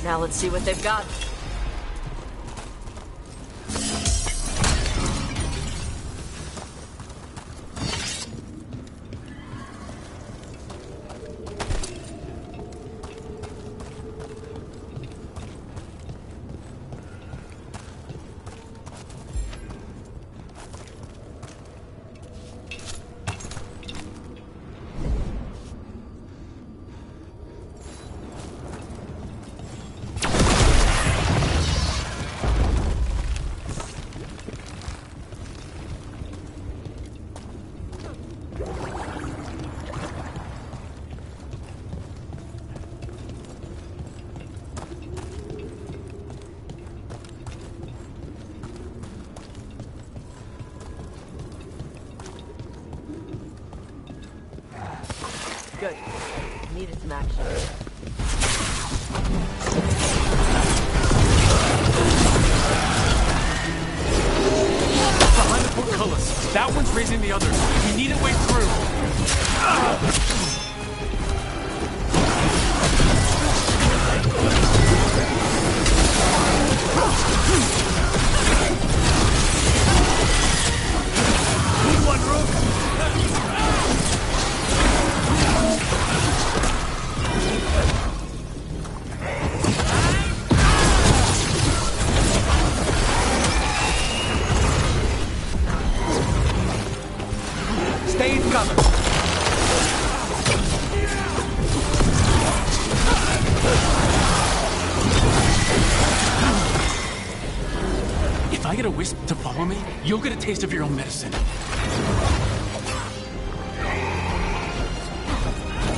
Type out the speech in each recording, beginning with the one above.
Now let's see what they've got. Good. Needed some action. Behind the portcullis. That one's raising the others. We need a way through. Need one, Rook. Stay in cover. If I get a wisp to follow me, you'll get a taste of your own medicine.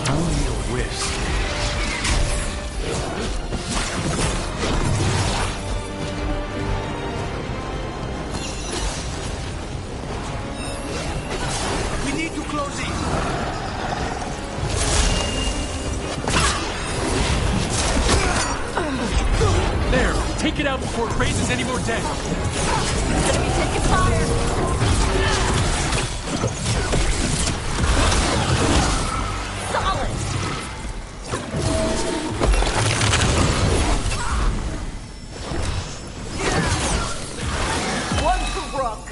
Only a wisp. Take it out before it raises any more dead. It's gonna be taking fire. Solid. One for Rook.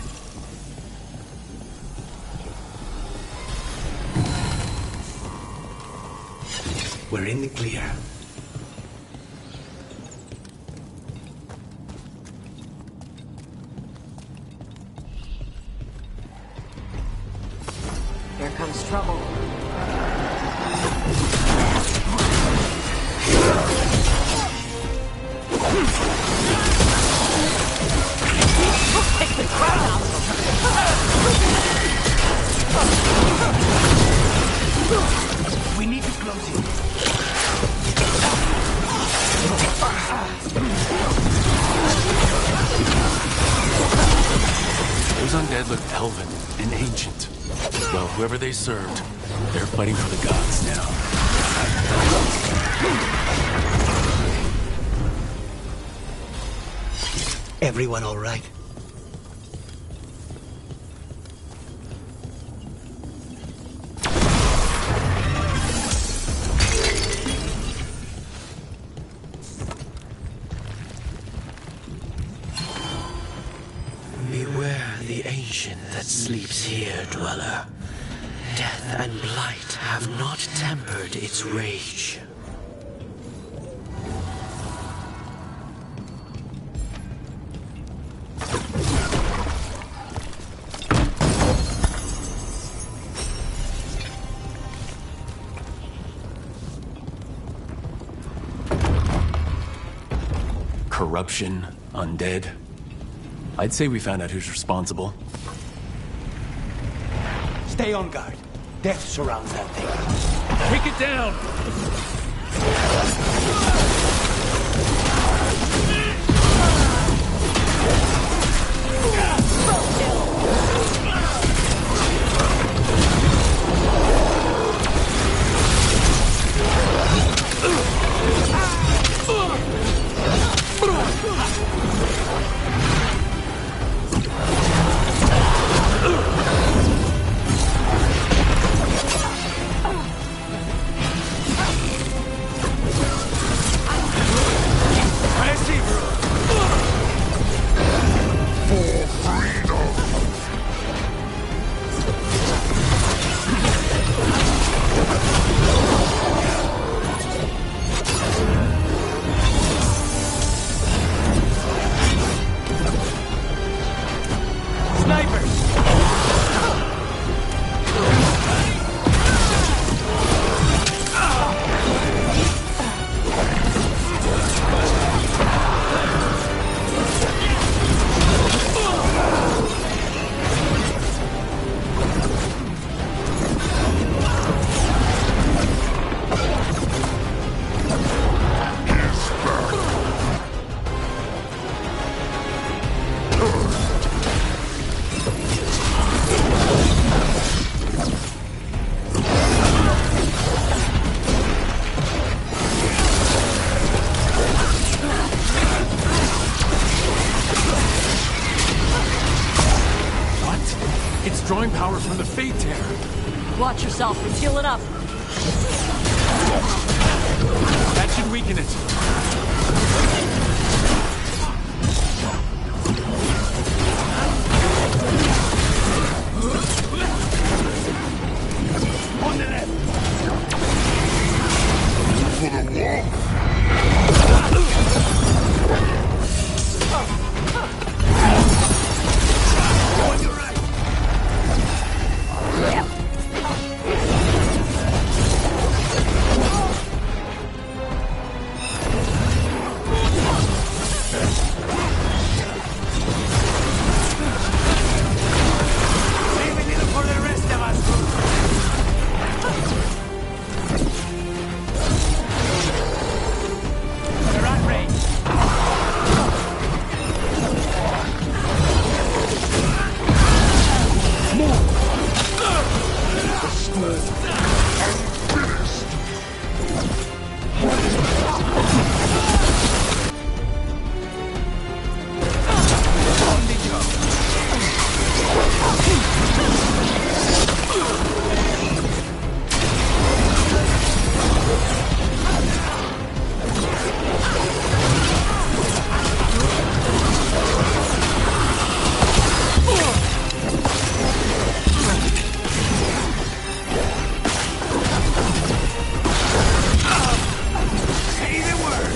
We're in the clear. Here comes trouble. Take the crap out of them. We need to close it. Those undead look elven and ancient. Well, whoever they served, they're fighting for the gods now. Everyone all right? Beware the ancient that sleeps here, dweller. Death and blight have not tempered its rage. Corruption, undead. I'd say we found out who's responsible. Stay on guard. Death surrounds that thing. Take it down! drawing power from the Fate Tear. Watch yourself. It's healing up. That should weaken it. On the left. On your right. Leave a little for the rest of us. They're at range. Say the word.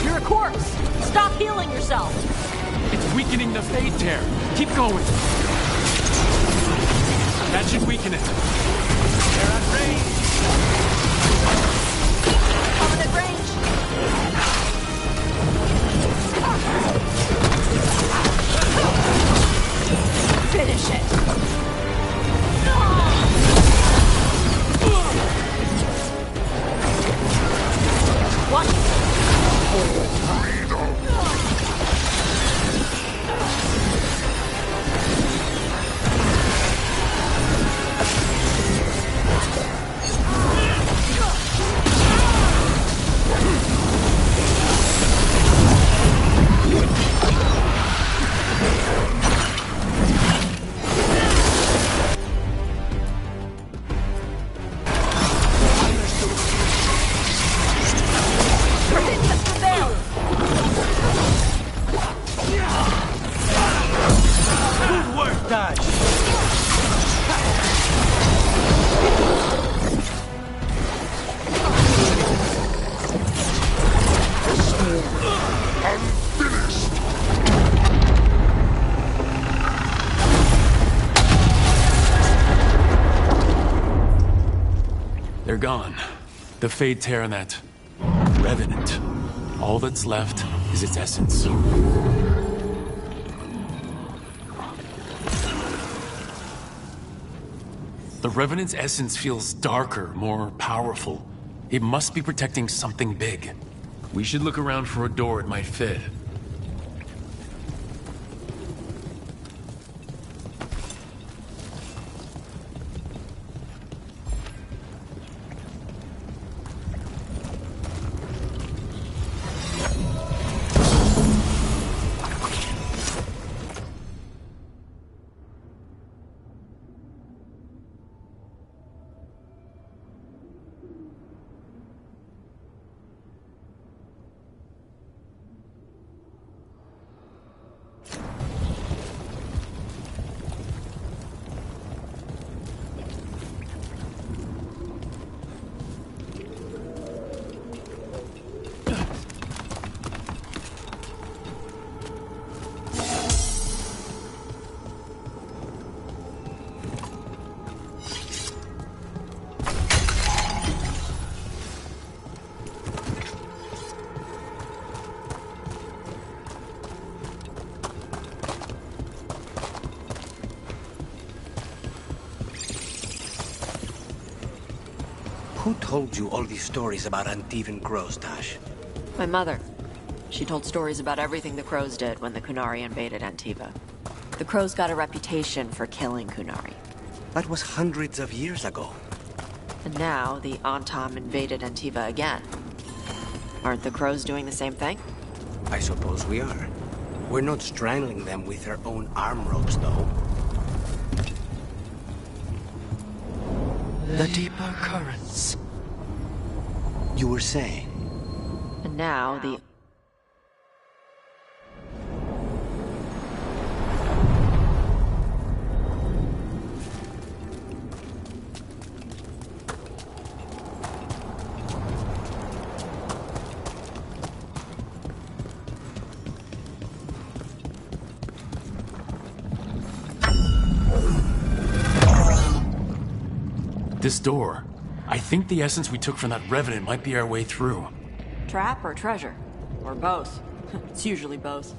You're a corpse. Stop healing yourself. It's weakening the Fate Tear. Keep going. That should weaken it. They're at range. Coming at range. Finish it. Watch. Resistance prevails. Good work, Dash. They're gone. The Fate Tear and that Revenant. All that's left is its essence. The Revenant's essence feels darker, more powerful. It must be protecting something big. We should look around for a door it might fit. Who told you all these stories about Antivan crows, Dash? My mother. She told stories about everything the crows did when the Qunari invaded Antiva. The Crows got a reputation for killing Kunari. That was hundreds of years ago. And now the Antam invaded Antiva again. Aren't the Crows doing the same thing? I suppose we are. We're not strangling them with their own arm ropes, though. The deeper currents. You were saying? And now the... This door. I think the essence we took from that Revenant might be our way through. Trap or treasure? Or both? It's usually both.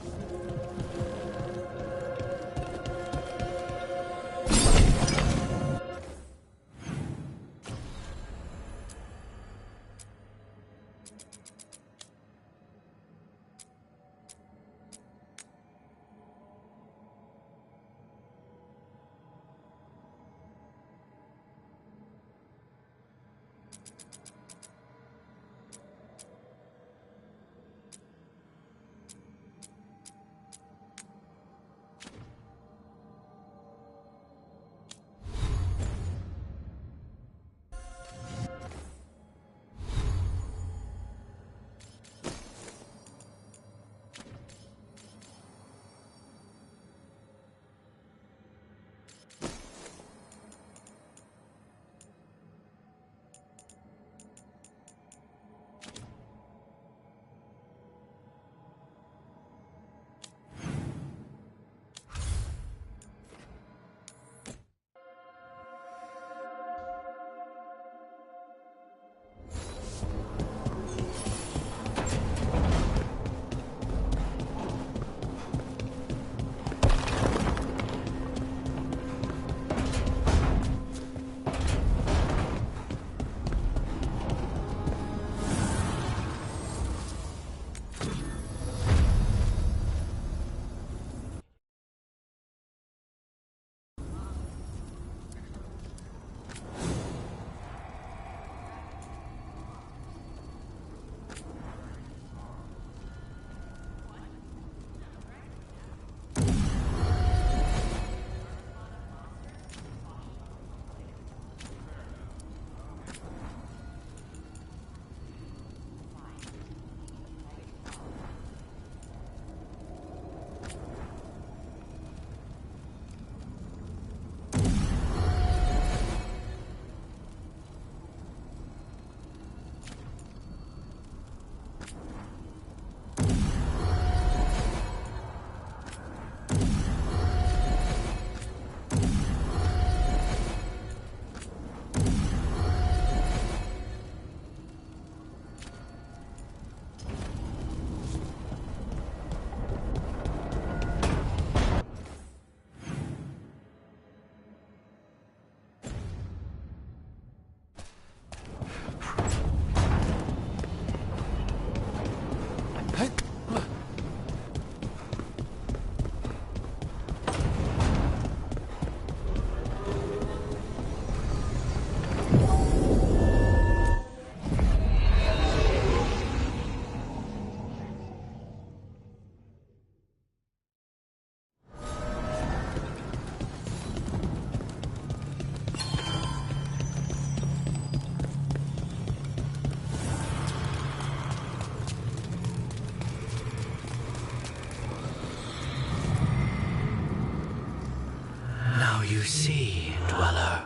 You see, Dweller,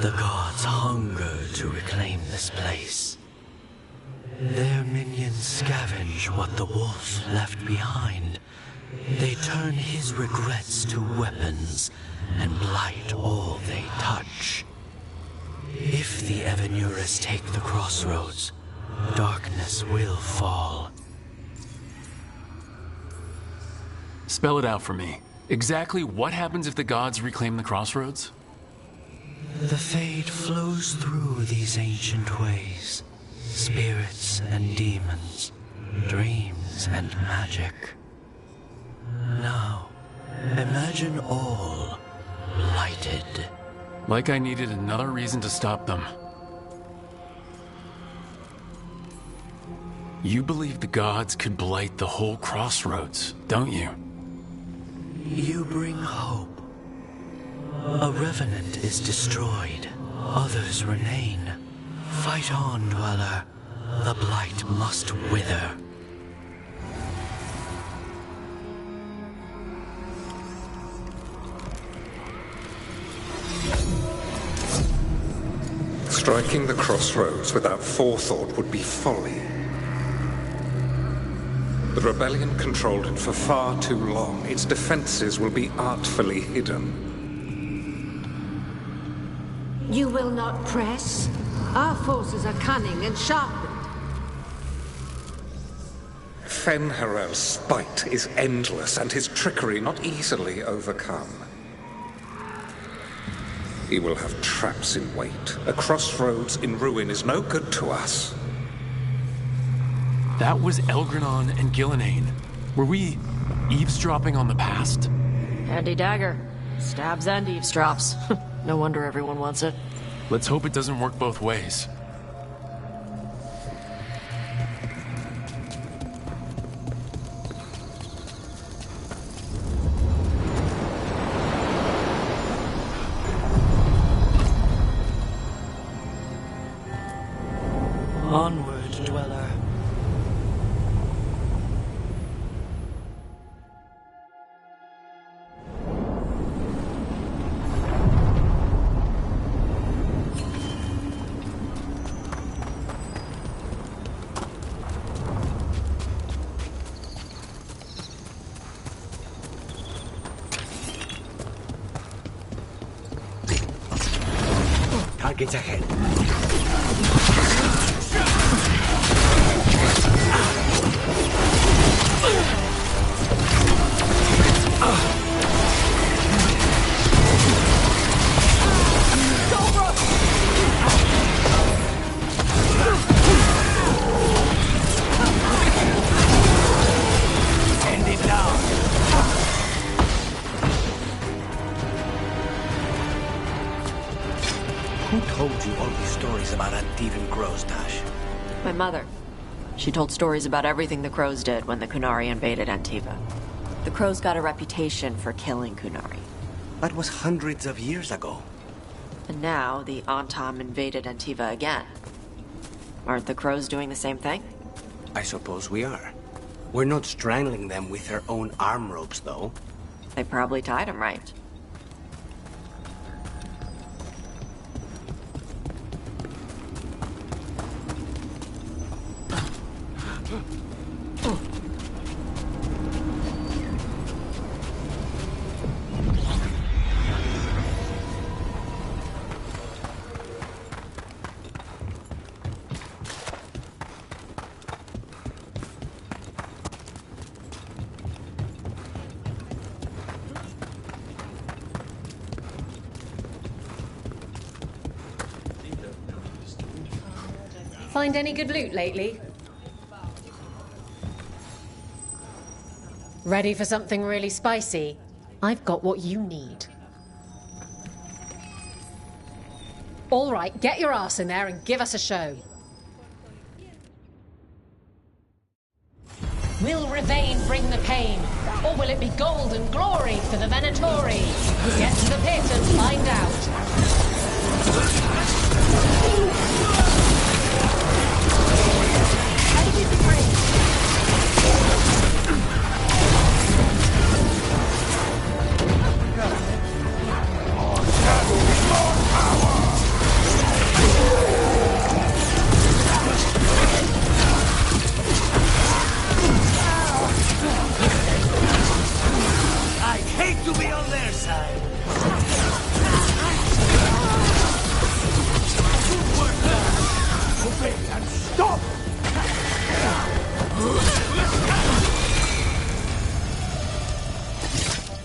the gods hunger to reclaim this place. Their minions scavenge what the wolf left behind. They turn his regrets to weapons and blight all they touch. If the Evanuras take the crossroads, darkness will fall. Spell it out for me. Exactly what happens if the gods reclaim the crossroads? The fade flows through these ancient ways. Spirits and demons, dreams and magic. Now, Imagine all blighted. Like I needed another reason to stop them. You believe the gods could blight the whole crossroads, don't you? You bring hope. A revenant is destroyed. Others remain. Fight on, Dweller. The blight must wither. Striking the crossroads without forethought would be folly. The rebellion controlled it for far too long. Its defenses will be artfully hidden. You will not press? Our forces are cunning and sharpened. Fen'Harel's spite is endless and his trickery not easily overcome. He will have traps in wait. A crossroads in ruin is no good to us. That was Elgranon and Gillenhain. Were we eavesdropping on the past? Handy dagger. Stabs and eavesdrops. No wonder everyone wants it. Let's hope it doesn't work both ways. Onward, Dweller. Targets ahead. Who told you all these stories about Antivan Crows, Tash? My mother. She told stories about everything the Crows did when the Qunari invaded Antiva. The Crows got a reputation for killing Qunari. That was hundreds of years ago. And now the Antam invaded Antiva again. Aren't the Crows doing the same thing? I suppose we are. We're not strangling them with their own arm ropes, though. They probably tied him right. Find any good loot lately? Ready for something really spicy? I've got what you need. All right, get your ass in there and give us a show. Will Rivain bring the pain? Or will it be gold and glory for the Venatori? Get to the pit and find out. I'd hate to be on their side. Obey and stop!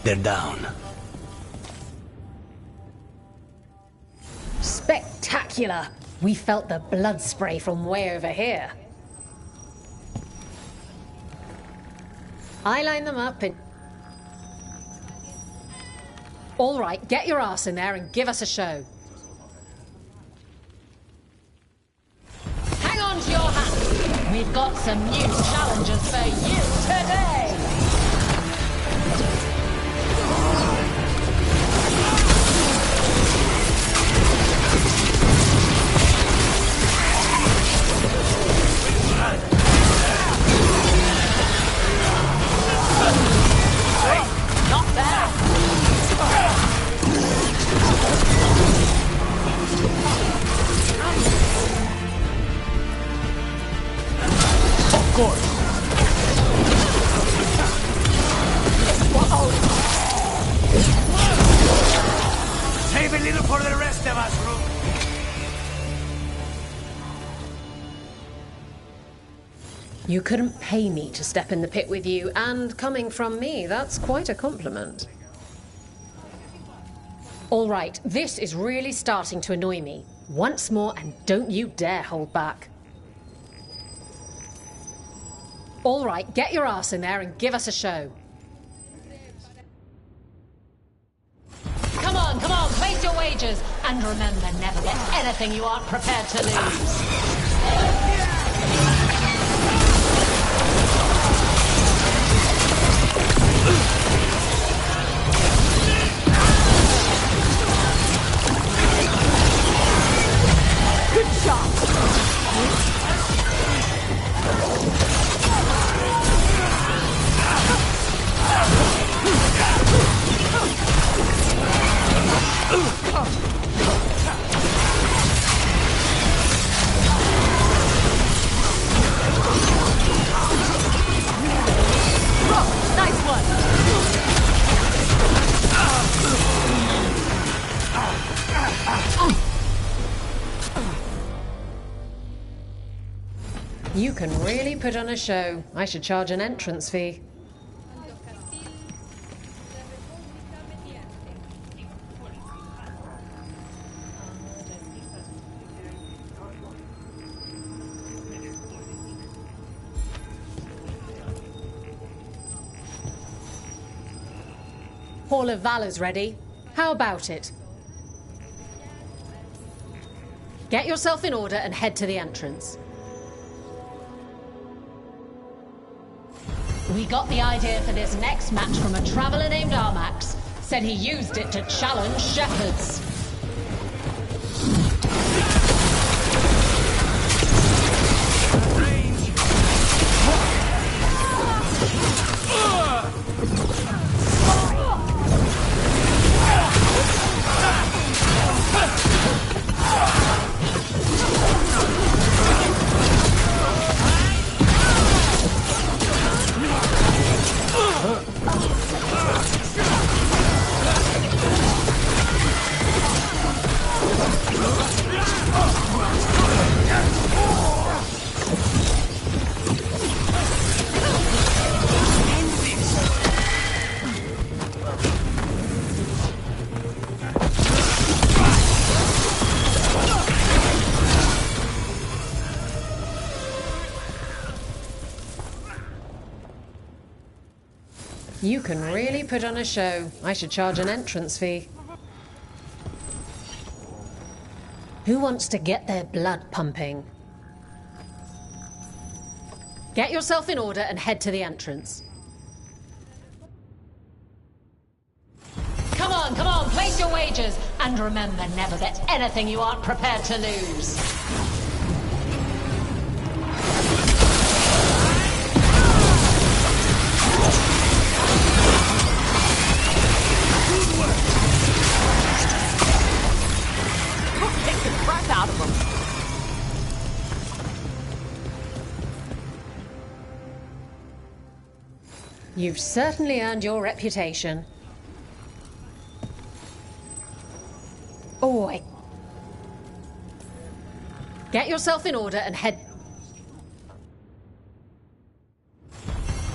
They're down. Spectacular! We felt the blood spray from way over here. I line them up and... All right, get your ass in there and give us a show. Hang on to your hats. We've got some new challenges for you today. Not bad. Of course. Save a little for the rest of us, Rook. You couldn't pay me to step in the pit with you, and coming from me, that's quite a compliment. All right, this is really starting to annoy me. Once more, and don't you dare hold back. All right, get your ass in there and give us a show. Come on, place your wagers. And remember, never bet anything you aren't prepared to lose. Good shot! Nice one! You can really put on a show. I should charge an entrance fee. Hall of Valor's ready. How about it? Get yourself in order and head to the entrance. We got the idea for this next match from a traveller named Armax. Said he used it to challenge shepherds. You can really put on a show. I should charge an entrance fee. Who wants to get their blood pumping? Get yourself in order and head to the entrance. Come on, place your wagers. And remember, never bet anything you aren't prepared to lose. Take the breath out of them. You've certainly earned your reputation. Oi. Get yourself in order and head...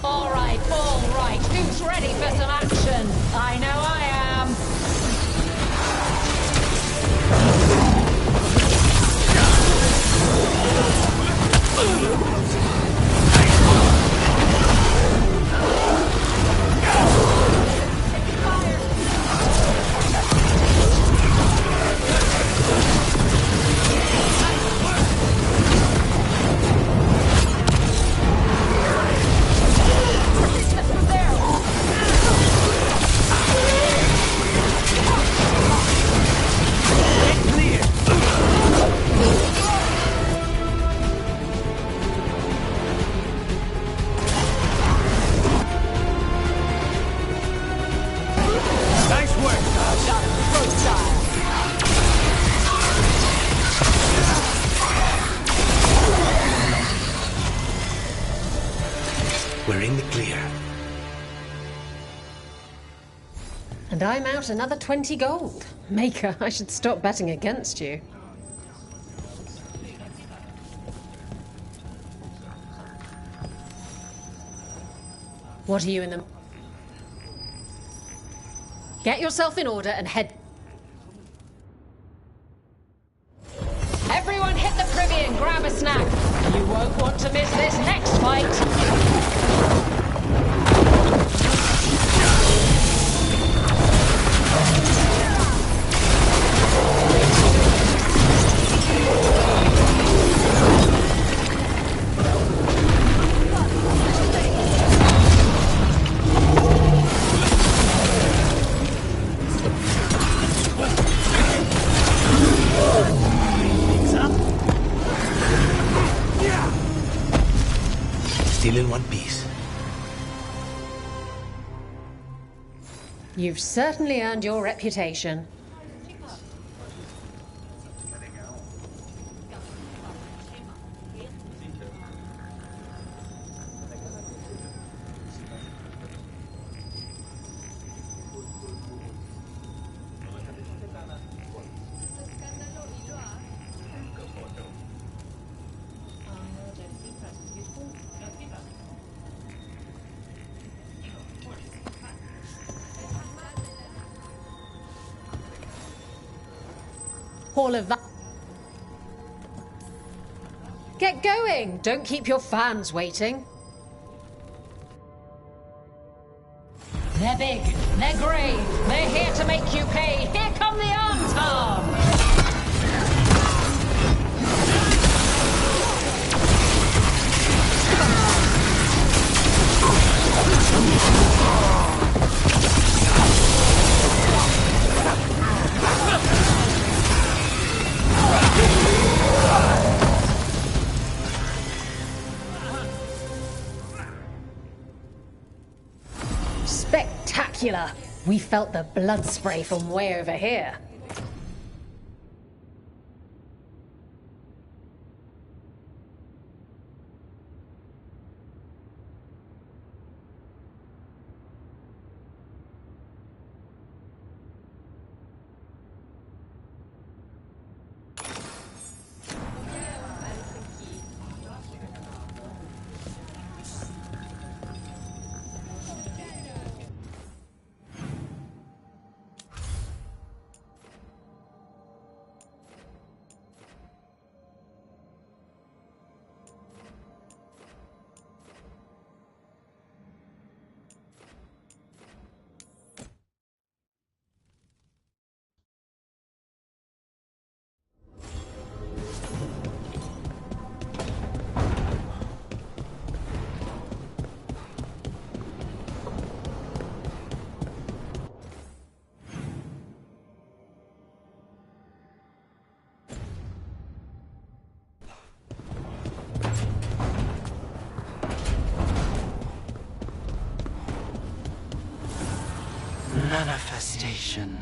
All right. Who's ready for some action? I know I am. in the clear. And I'm out another 20 gold. Maker, I should stop betting against you. What are you in the... Get yourself in order and head... Everyone hit the privy and grab a snack. You won't want to miss this next fight. Still in one piece. You've certainly earned your reputation. Hall of Get going! Don't keep your fans waiting. They're big, they're grey, they're here to make you pay. Here come the Armtarm! Spectacular! We felt the blood spray from way over here. Manifestation.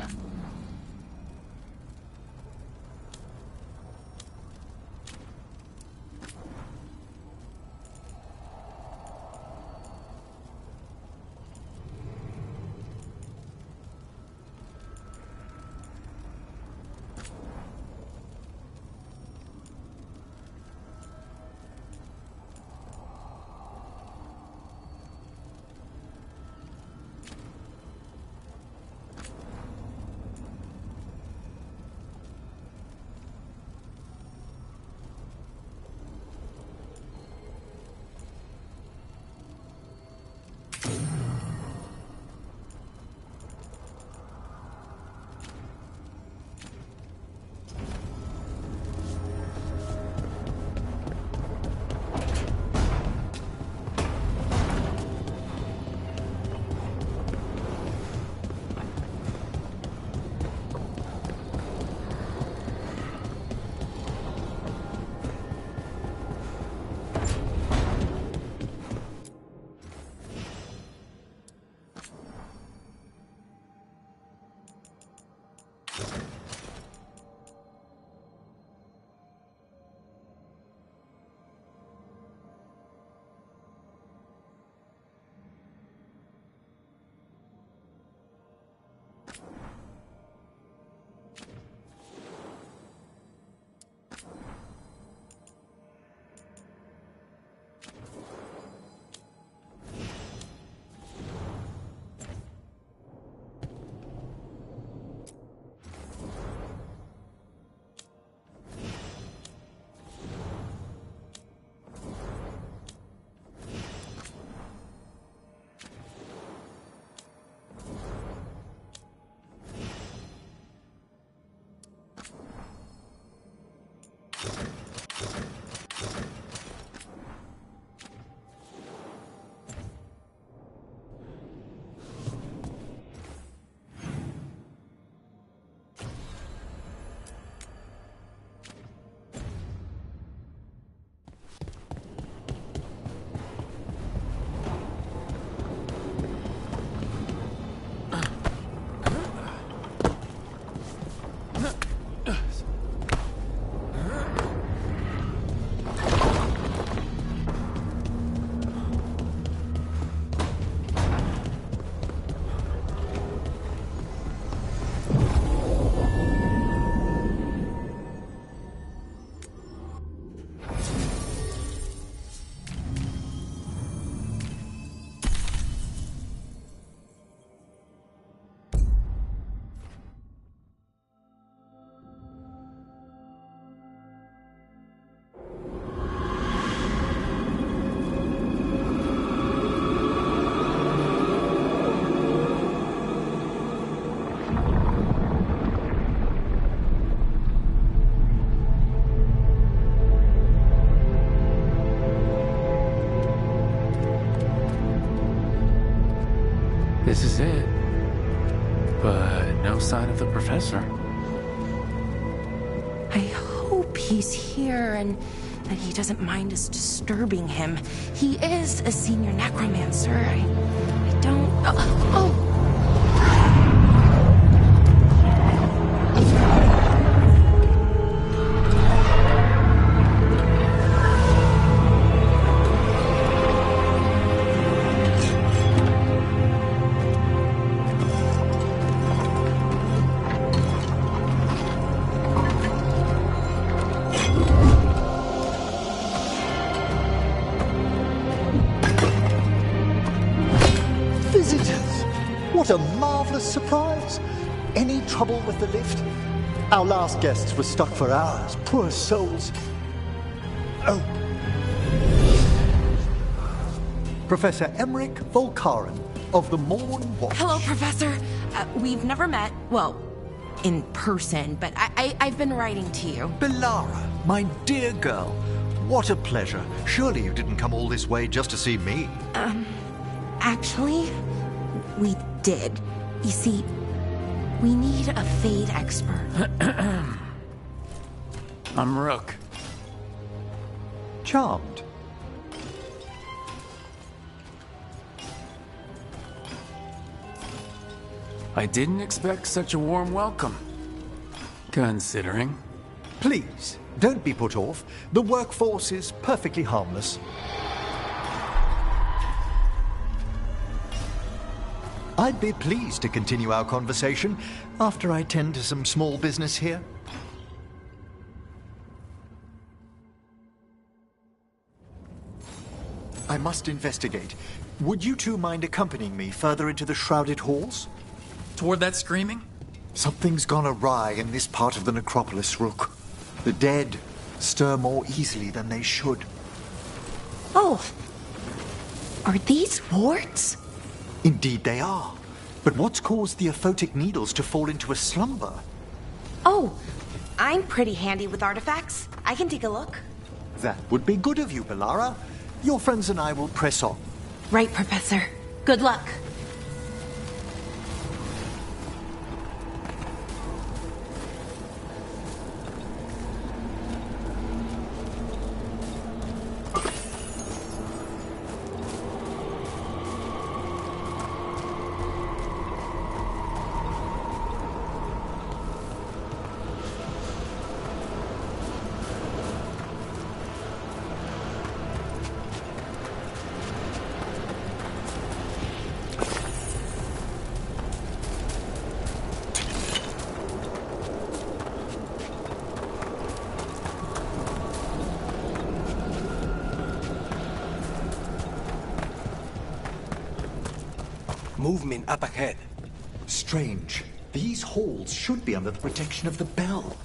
this is it. But no sign of the professor. I hope he's here and that he doesn't mind us disturbing him. He is a senior necromancer. I don't... Oh! What a marvelous surprise! Any trouble with the lift? Our last guests were stuck for hours. Poor souls. Oh. Professor Emmerich Volkaren of the Morn Watch. Hello, Professor. We've never met. Well, in person, but I've been writing to you. Belara, my dear girl. What a pleasure. Surely you didn't come all this way just to see me. Actually, we did. You see, we need a Fade expert. I'm Rook. Charmed. I didn't expect such a warm welcome. Considering. Please, don't be put off. The workforce is perfectly harmless. I'd be pleased to continue our conversation after I tend to some small business here. I must investigate. Would you two mind accompanying me further into the Shrouded Halls? Toward that screaming? Something's gone awry in this part of the necropolis, Rook. The dead stir more easily than they should. Oh, are these warts? Indeed they are. But what's caused the aphotic needles to fall into a slumber? Oh, I'm pretty handy with artifacts. I can take a look. That would be good of you, Belara. Your friends and I will press on. Right, Professor. Good luck. Movement up ahead. Strange. These halls should be under the protection of the bell.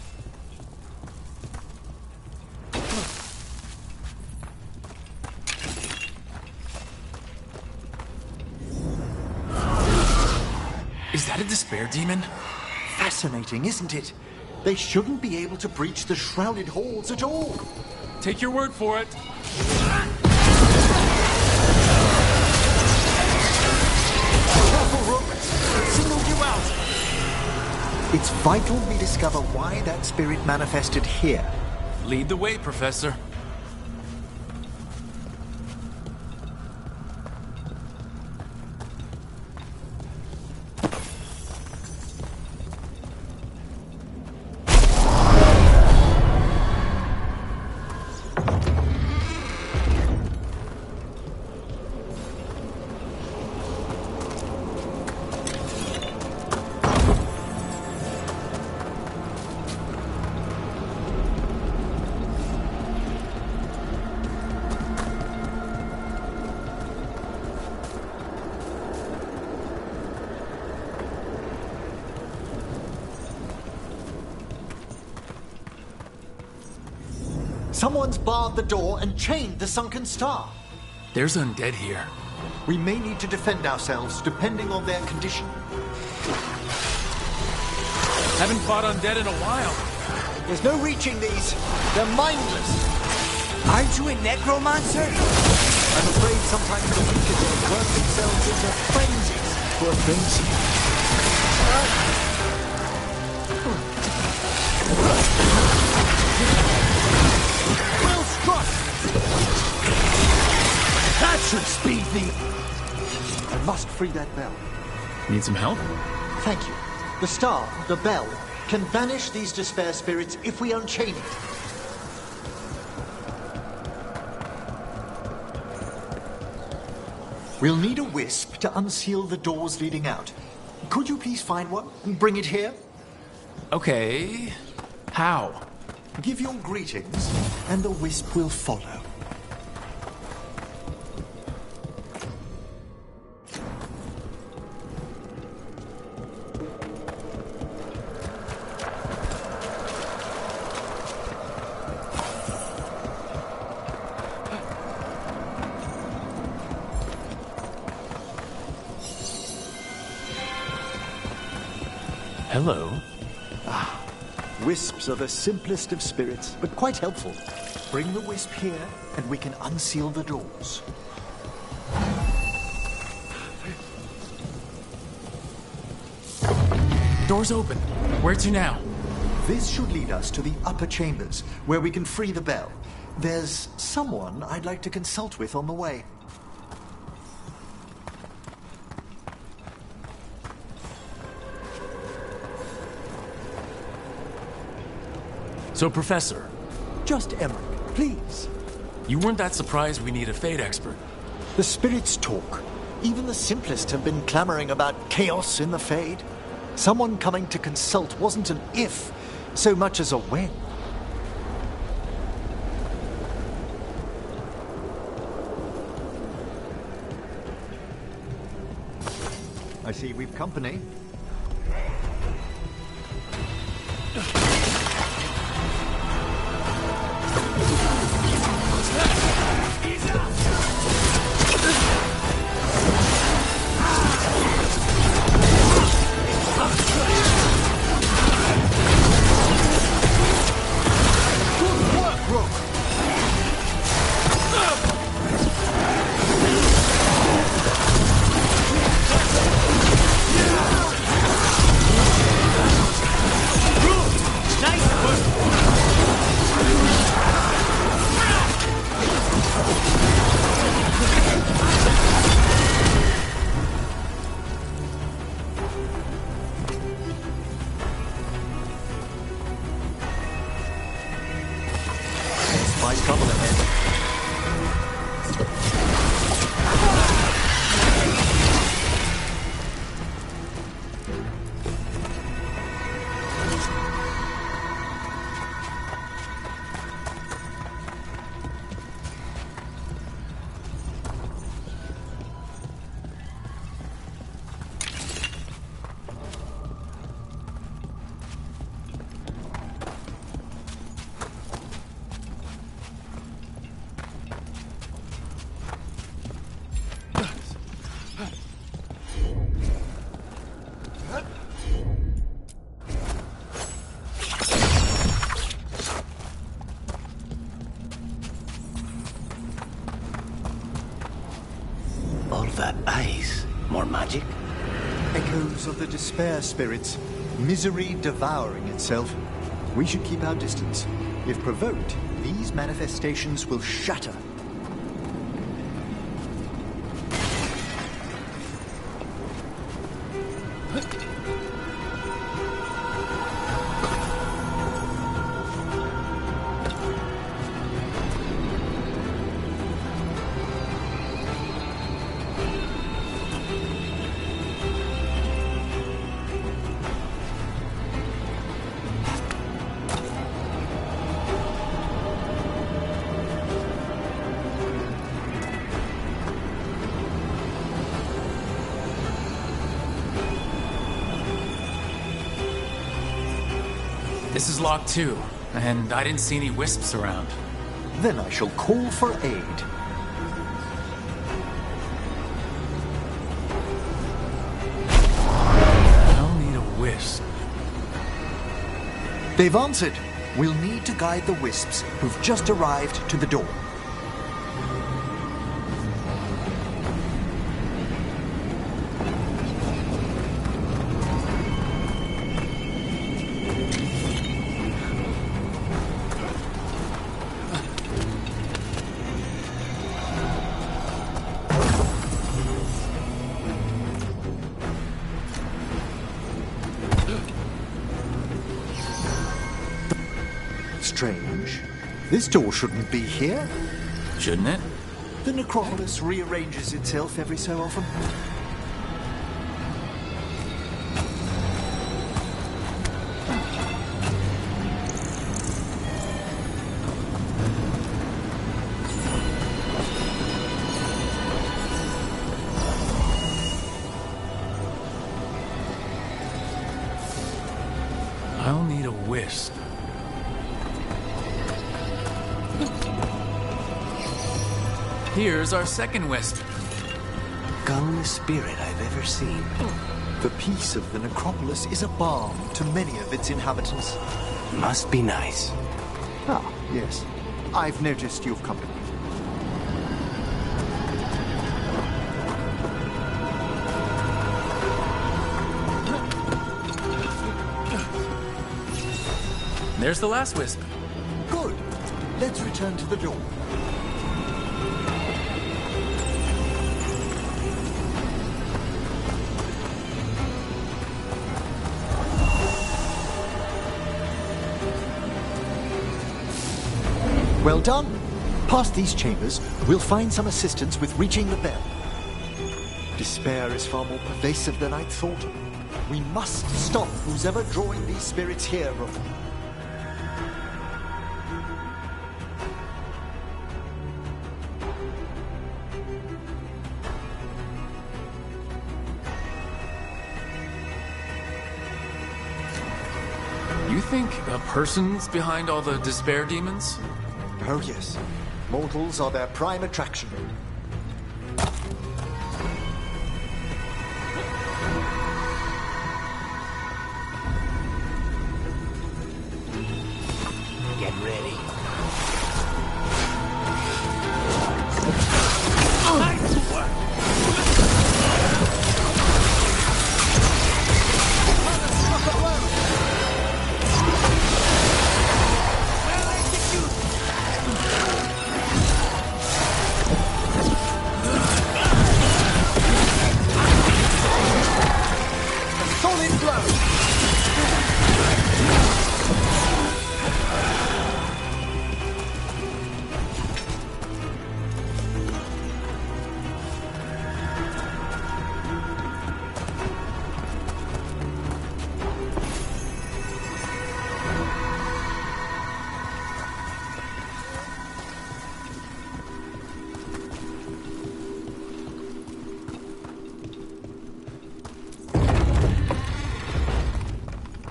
Is that a despair demon? Fascinating, isn't it? They shouldn't be able to breach the Shrouded Halls at all. Take your word for it. Careful, Rook. It singled you out. It's vital we discover why that spirit manifested here. Lead the way, Professor. Someone's barred the door and chained the sunken star. There's undead here. We may need to defend ourselves depending on their condition. Haven't fought undead in a while. There's no reaching these. They're mindless. Aren't you a necromancer? I'm afraid sometimes the wicked will work themselves into frenzies. poor things. Well struck! That should speed the... I must free that bell. Need some help? Thank you. The star, the bell, can banish these despair spirits if we unchain it. We'll need a wisp to unseal the doors leading out. Could you please find one and bring it here? Okay. How? Give your greetings, and the wisp will follow. Hello. Wisps are the simplest of spirits, but quite helpful. Bring the wisp here, and we can unseal the doors. Door's open. Where to now? This should lead us to the upper chambers, where we can free the bell. There's someone I'd like to consult with on the way. So, Professor, Just Emmerich, please. you weren't that surprised we need a Fate expert. The spirits talk. Even the simplest have been clamoring about chaos in the Fade. Someone coming to consult wasn't an if, so much as a when. I see we've company. My trouble ahead. All that ice. More magic? Echoes of the despair spirits, misery devouring itself. We should keep our distance. If provoked, these manifestations will shatter. This is locked too, and I didn't see any wisps around. Then I shall call for aid. I'll need a wisp. They've answered. We'll need to guide the wisps who've just arrived to the door. strange. This door shouldn't be here. Shouldn't it? The necropolis rearranges itself every so often. I'll need a wisp. Here's our second wisp. Gunnest spirit I've ever seen. The peace of the necropolis is a balm to many of its inhabitants. Must be nice. Ah, yes. I've noticed you've company. There's the last wisp. Good. Let's return to the door. Well done. Past these chambers, we'll find some assistance with reaching the bell. Despair is far more pervasive than I'd thought. We must stop who's ever drawing these spirits here, Rook. You think a person's behind all the despair demons? Oh yes. Mortals are their prime attraction. Get ready.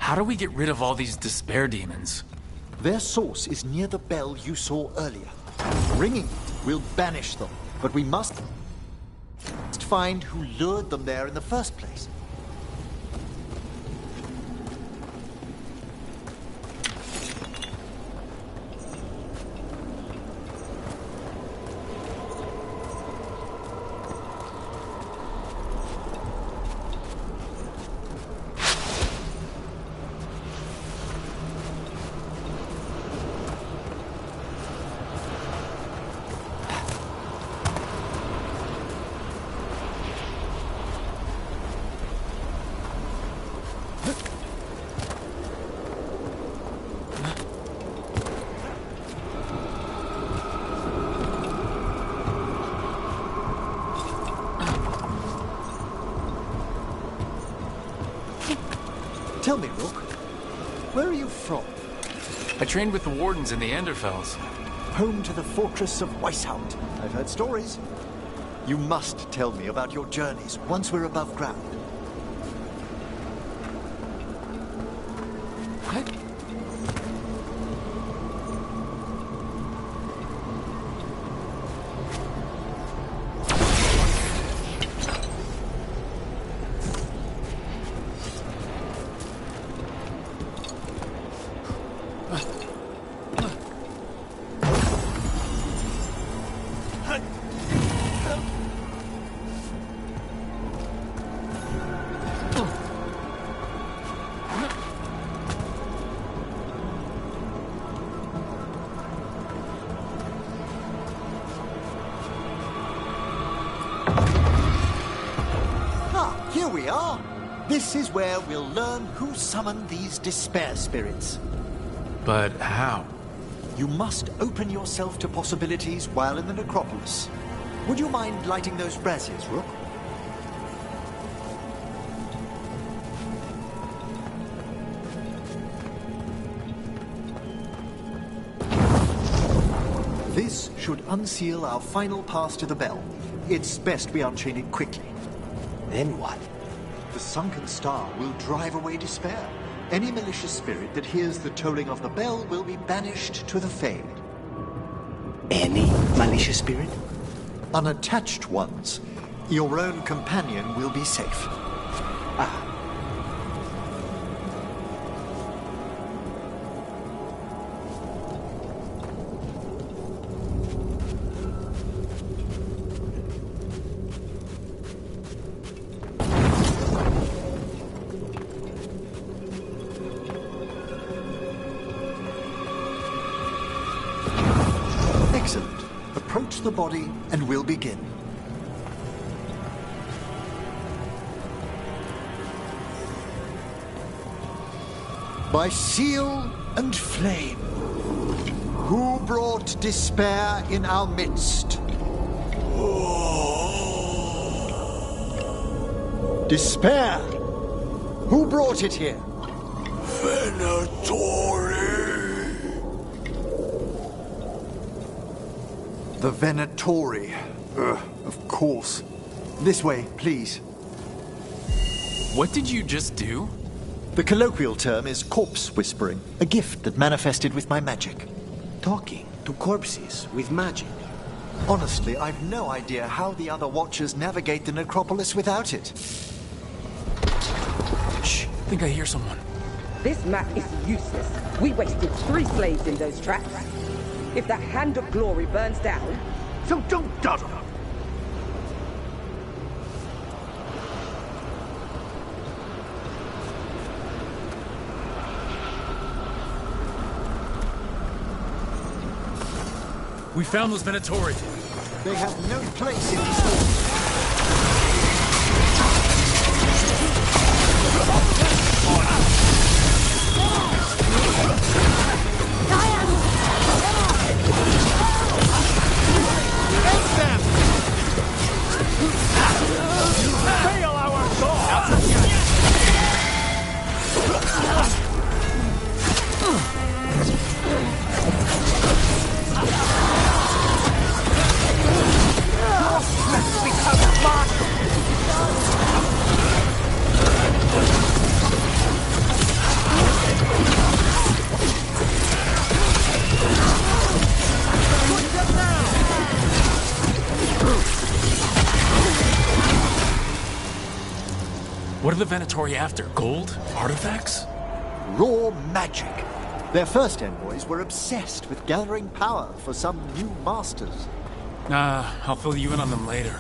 How do we get rid of all these despair demons? Their source is near the bell you saw earlier. Ringing it will banish them, but we must find who lured them there in the first place. Tell me, Rook, where are you from? I trained with the Wardens in the Anderfells. Home to the fortress of Weishaupt. I've heard stories. You must tell me about your journeys once we're above ground. Here we are. This is where we'll learn who summoned these despair spirits. But how? You must open yourself to possibilities while in the necropolis. Would you mind lighting those braziers, Rook? This should unseal our final pass to the bell. It's best we unchain it quickly. Then what? The sunken star will drive away despair. Any malicious spirit that hears the tolling of the bell will be banished to the Fade. Any malicious spirit? Unattached ones. Your own companion will be safe. Ah. Excellent. Approach the body and we'll begin. By seal and flame, who brought despair in our midst? Despair! Who brought it here? Venatori! The Venatori. Of course. This way, please. What did you just do? The colloquial term is corpse whispering, a gift that manifested with my magic. Talking to corpses with magic. Honestly, I've no idea how the other Watchers navigate the necropolis without it. Shh, I think I hear someone. This map is useless. We wasted 3 slaves in those traps. If that Hand of Glory burns down... So don't dawdle. We found those Venatori. They have no place in these halls. Fail our goal! What are the Venatori after? Gold? Artifacts? Raw magic. Their first envoys were obsessed with gathering power for some new masters. I'll fill you in on them later.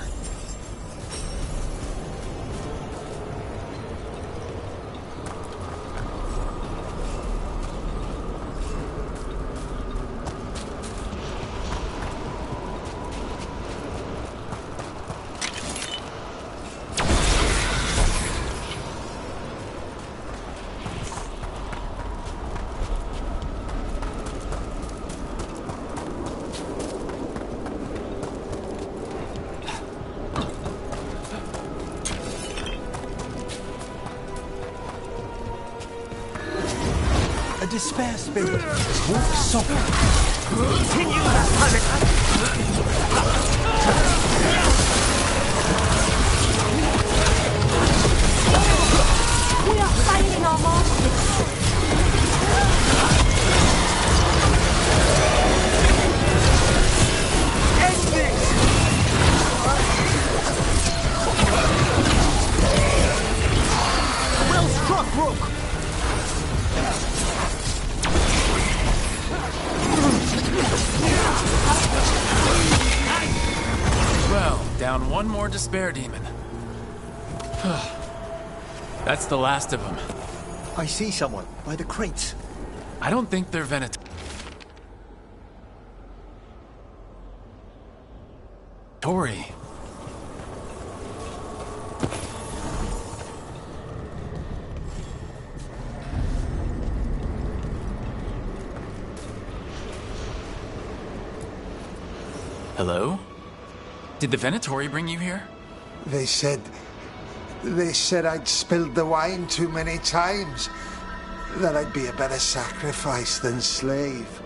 A despair spirit. Walk softly. Continue that We are failing our masters. End this! Well struck, Rook! Well, down one more despair demon. That's the last of them. I see someone by the crates. I don't think they're Venatori. Hello? Did the Venatori bring you here? They said I'd spilled the wine too many times. That I'd be a better sacrifice than slave.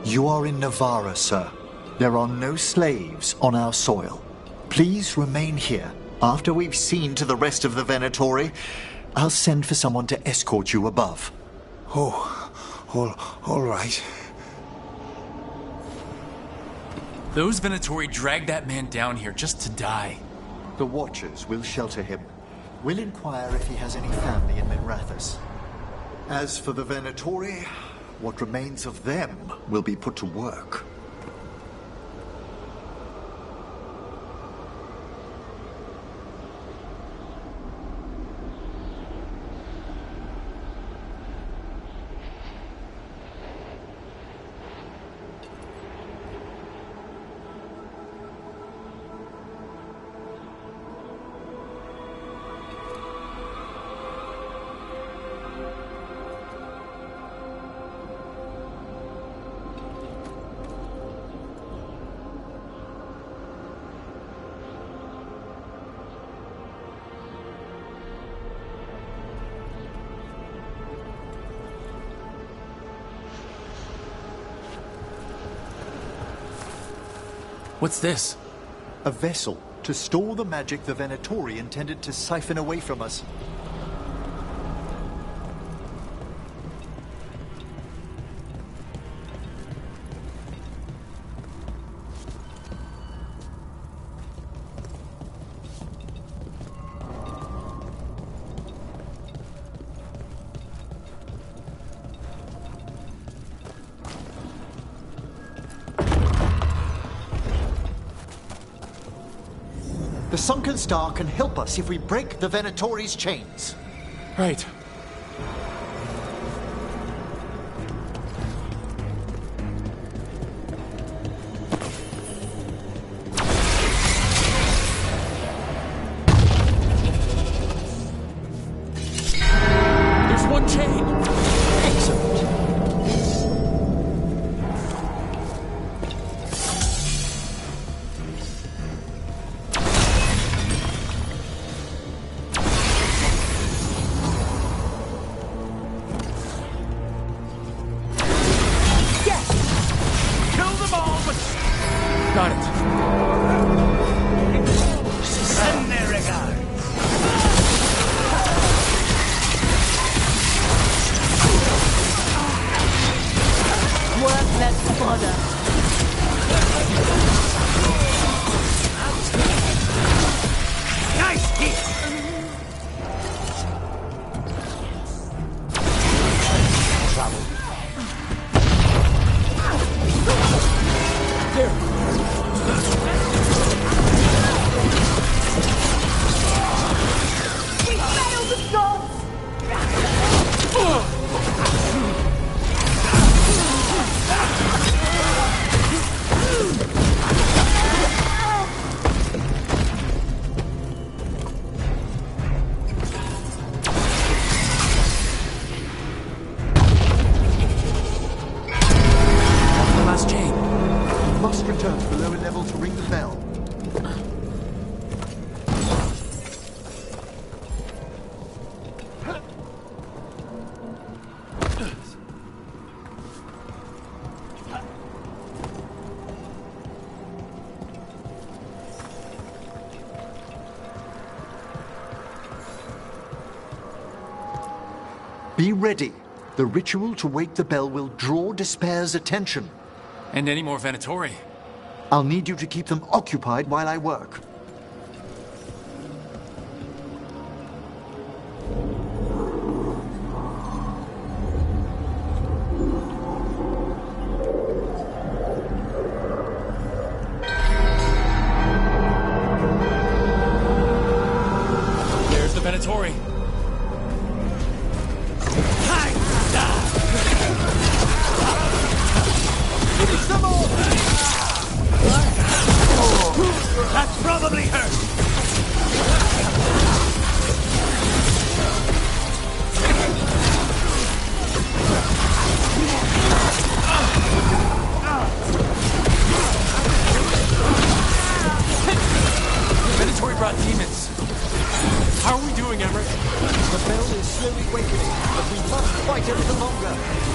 You are in Navarra, sir. There are no slaves on our soil. Please remain here. After we've seen to the rest of the Venatori, I'll send for someone to escort you above. All right. Those Venatori dragged that man down here just to die. The Watchers will shelter him. We'll inquire if he has any family in Minrathous. As for the Venatori, what remains of them will be put to work. What's this? A vessel to store the magic the Venatori intended to siphon away from us. The Sunken Star can help us if we break the Venatori's chains. Right. There's one chain. Excellent. Got it. Send their regards. Worthless fodder. Nice hit. Return to the lower level to ring the bell. Be ready. The ritual to wake the bell will draw Despair's attention. And any more Venatori. I'll need you to keep them occupied while I work. There's the Venatori. That's probably her. spell is slowly weakening, but we must fight a little longer.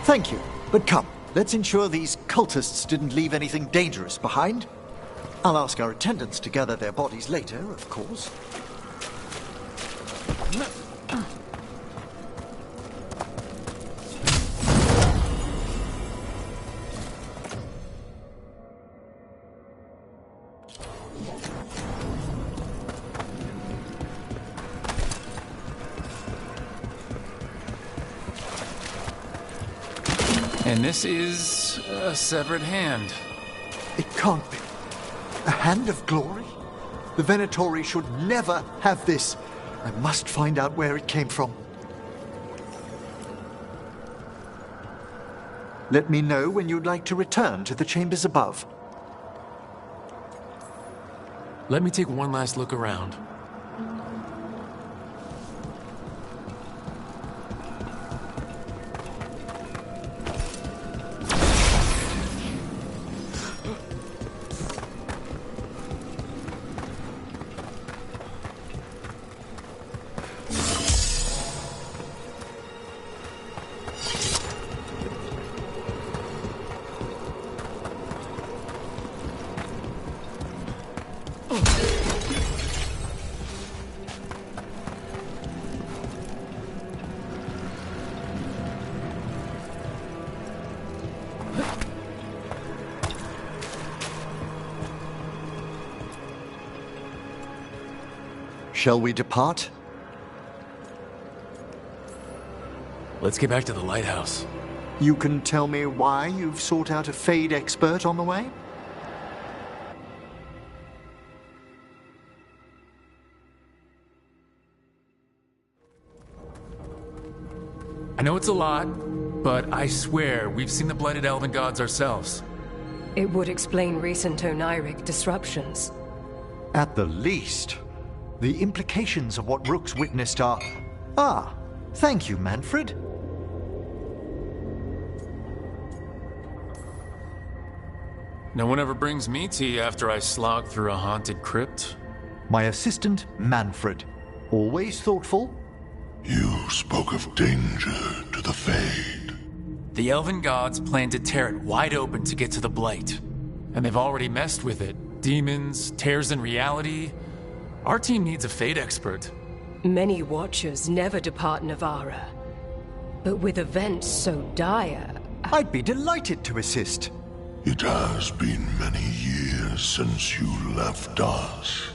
Thank you, but come, let's ensure these cultists didn't leave anything dangerous behind. I'll ask our attendants to gather their bodies later, of course. And this is a severed hand. It can't be. A hand of glory? The Venatori should never have this. I must find out where it came from. Let me know when you'd like to return to the chambers above. Let me take one last look around. Shall we depart? Let's get back to the lighthouse. You can tell me why you've sought out a Fade expert on the way? I know it's a lot, but I swear we've seen the Blighted Elven Gods ourselves. It would explain recent Oniric disruptions. At the least. The implications of what Rook's witnessed are... Ah, thank you, Manfred. No one ever brings me tea after I slog through a haunted crypt. My assistant, Manfred. Always thoughtful. You spoke of danger to the Fade. The Elven gods plan to tear it wide open to get to the Blight. And they've already messed with it. Demons, tears in reality. Our team needs a Fade expert. Many Watchers never depart Navarra. But with events so dire... I'd be delighted to assist. It has been many years since you left us.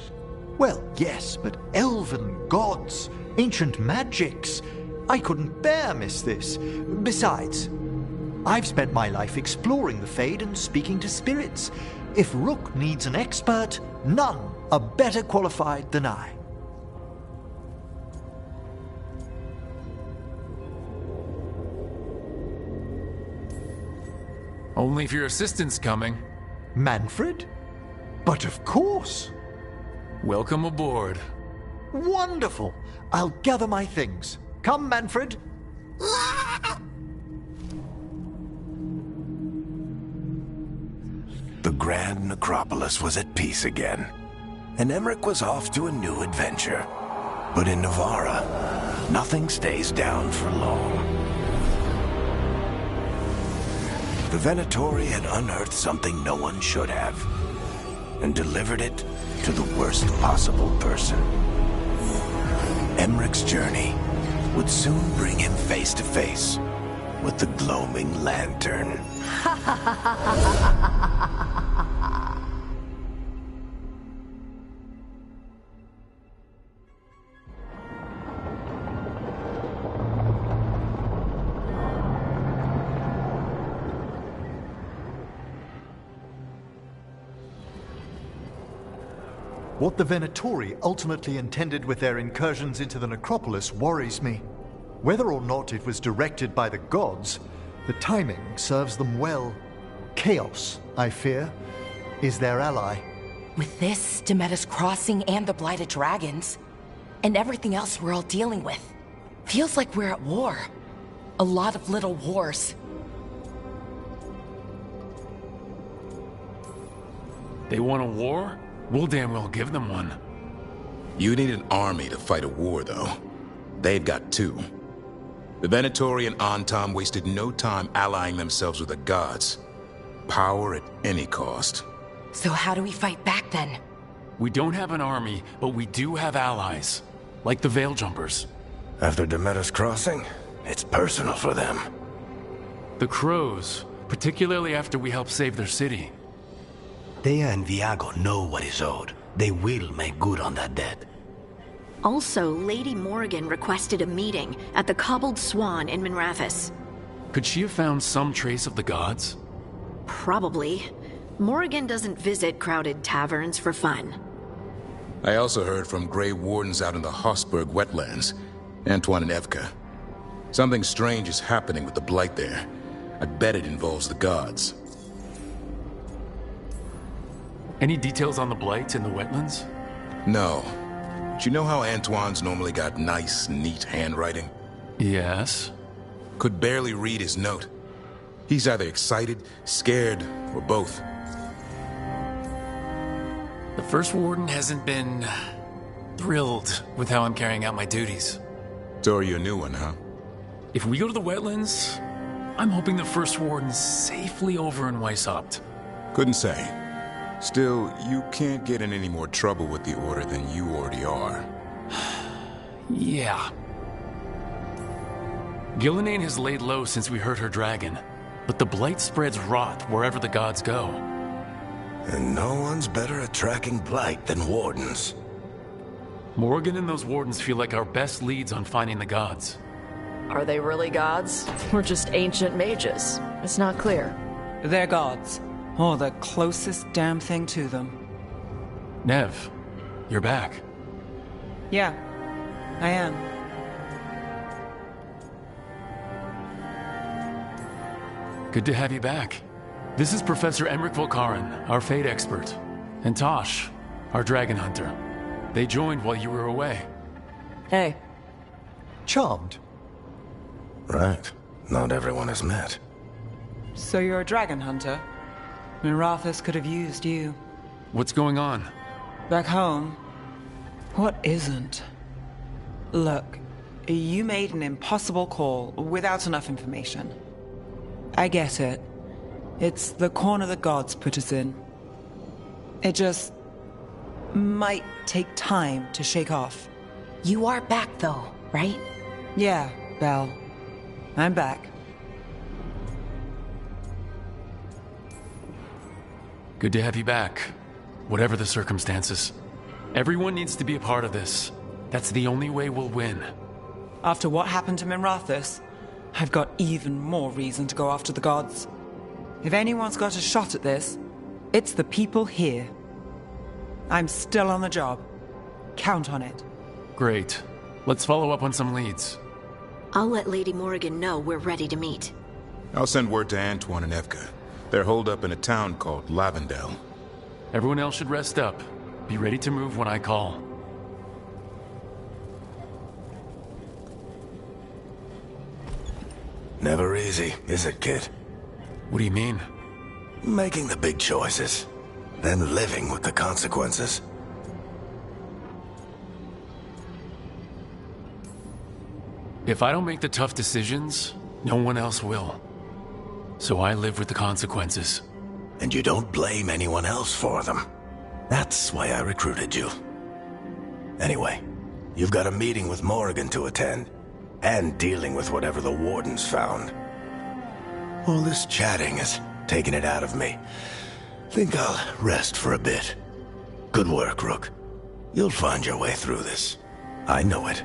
Well, yes, but elven gods, ancient magics. I couldn't bear miss this. Besides, I've spent my life exploring the Fade and speaking to spirits. If Rook needs an expert, none are better qualified than I. Only if your assistant's coming. Manfred? But of course. Welcome aboard. Wonderful. I'll gather my things. Come, Manfred. The Grand Necropolis was at peace again, and Emmerich was off to a new adventure. But in Navarra, nothing stays down for long. The Venatori had unearthed something no one should have, and delivered it to the worst possible person. Emmerich's journey would soon bring him face to face with the Gloaming Lantern. What the Venatori ultimately intended with their incursions into the necropolis worries me. Whether or not it was directed by the gods, the timing serves them well. Chaos, I fear, is their ally. With this, Demeter's Crossing and the Blighted Dragons, and everything else we're all dealing with, feels like we're at war. A lot of little wars. They want a war? We'll damn well give them one. You need an army to fight a war, though. They've got two. The Venatori and Antam wasted no time allying themselves with the gods. Power at any cost. So how do we fight back, then? We don't have an army, but we do have allies. Like the Veil Jumpers. After Demeter's Crossing, it's personal for them. The Crows, particularly after we helped save their city. Thea and Viago know what is owed. They will make good on that debt. Also, Lady Morrigan requested a meeting at the Cobbled Swan in Minrathous. Could she have found some trace of the gods? Probably. Morrigan doesn't visit crowded taverns for fun. I also heard from Grey Wardens out in the Hossberg wetlands, Antoine and Evka. Something strange is happening with the Blight there. I bet it involves the gods. Any details on the Blight in the wetlands? No. Do you know how Antoine's normally got nice, neat handwriting? Yes. Could barely read his note. He's either excited, scared, or both. The First Warden hasn't been thrilled with how I'm carrying out my duties. So are you a new one, huh? If we go to the wetlands, I'm hoping the First Warden's safely over in Weishaupt. Couldn't say. Still, you can't get in any more trouble with the Order than you already are. Yeah. Gillenane has laid low since we hurt her dragon, but the Blight spreads rot wherever the gods go. And no one's better at tracking Blight than Wardens. Morrigan and those Wardens feel like our best leads on finding the gods. Are they really gods? Or just ancient mages? It's not clear. They're gods. Or the closest damn thing to them. Nev, you're back. Yeah, I am. Good to have you back. This is Professor Emmerich Volkaren, our Fade expert. And Tosh, our dragon hunter. They joined while you were away. Hey. Charmed. Right. Not everyone has met. So you're a dragon hunter? Minrathous could have used you. What's going on? Back home, what isn't? Look, you made an impossible call without enough information. I get it. It's the corner the gods put us in. It just might take time to shake off. You are back, though, right? Yeah, Belle. I'm back. Good to have you back, whatever the circumstances. Everyone needs to be a part of this. That's the only way we'll win. After what happened to Minrathous, I've got even more reason to go after the gods. If anyone's got a shot at this, it's the people here. I'm still on the job. Count on it. Great. Let's follow up on some leads. I'll let Lady Morrigan know we're ready to meet. I'll send word to Antoine and Evka. They're holed up in a town called Lavendel. Everyone else should rest up. Be ready to move when I call. Never easy, is it, kid? What do you mean? Making the big choices, then living with the consequences. If I don't make the tough decisions, no one else will. So I live with the consequences. And you don't blame anyone else for them. That's why I recruited you. Anyway, you've got a meeting with Morrigan to attend, and dealing with whatever the Wardens found. All this chatting is taking it out of me. Think I'll rest for a bit. Good work, Rook. You'll find your way through this. I know it.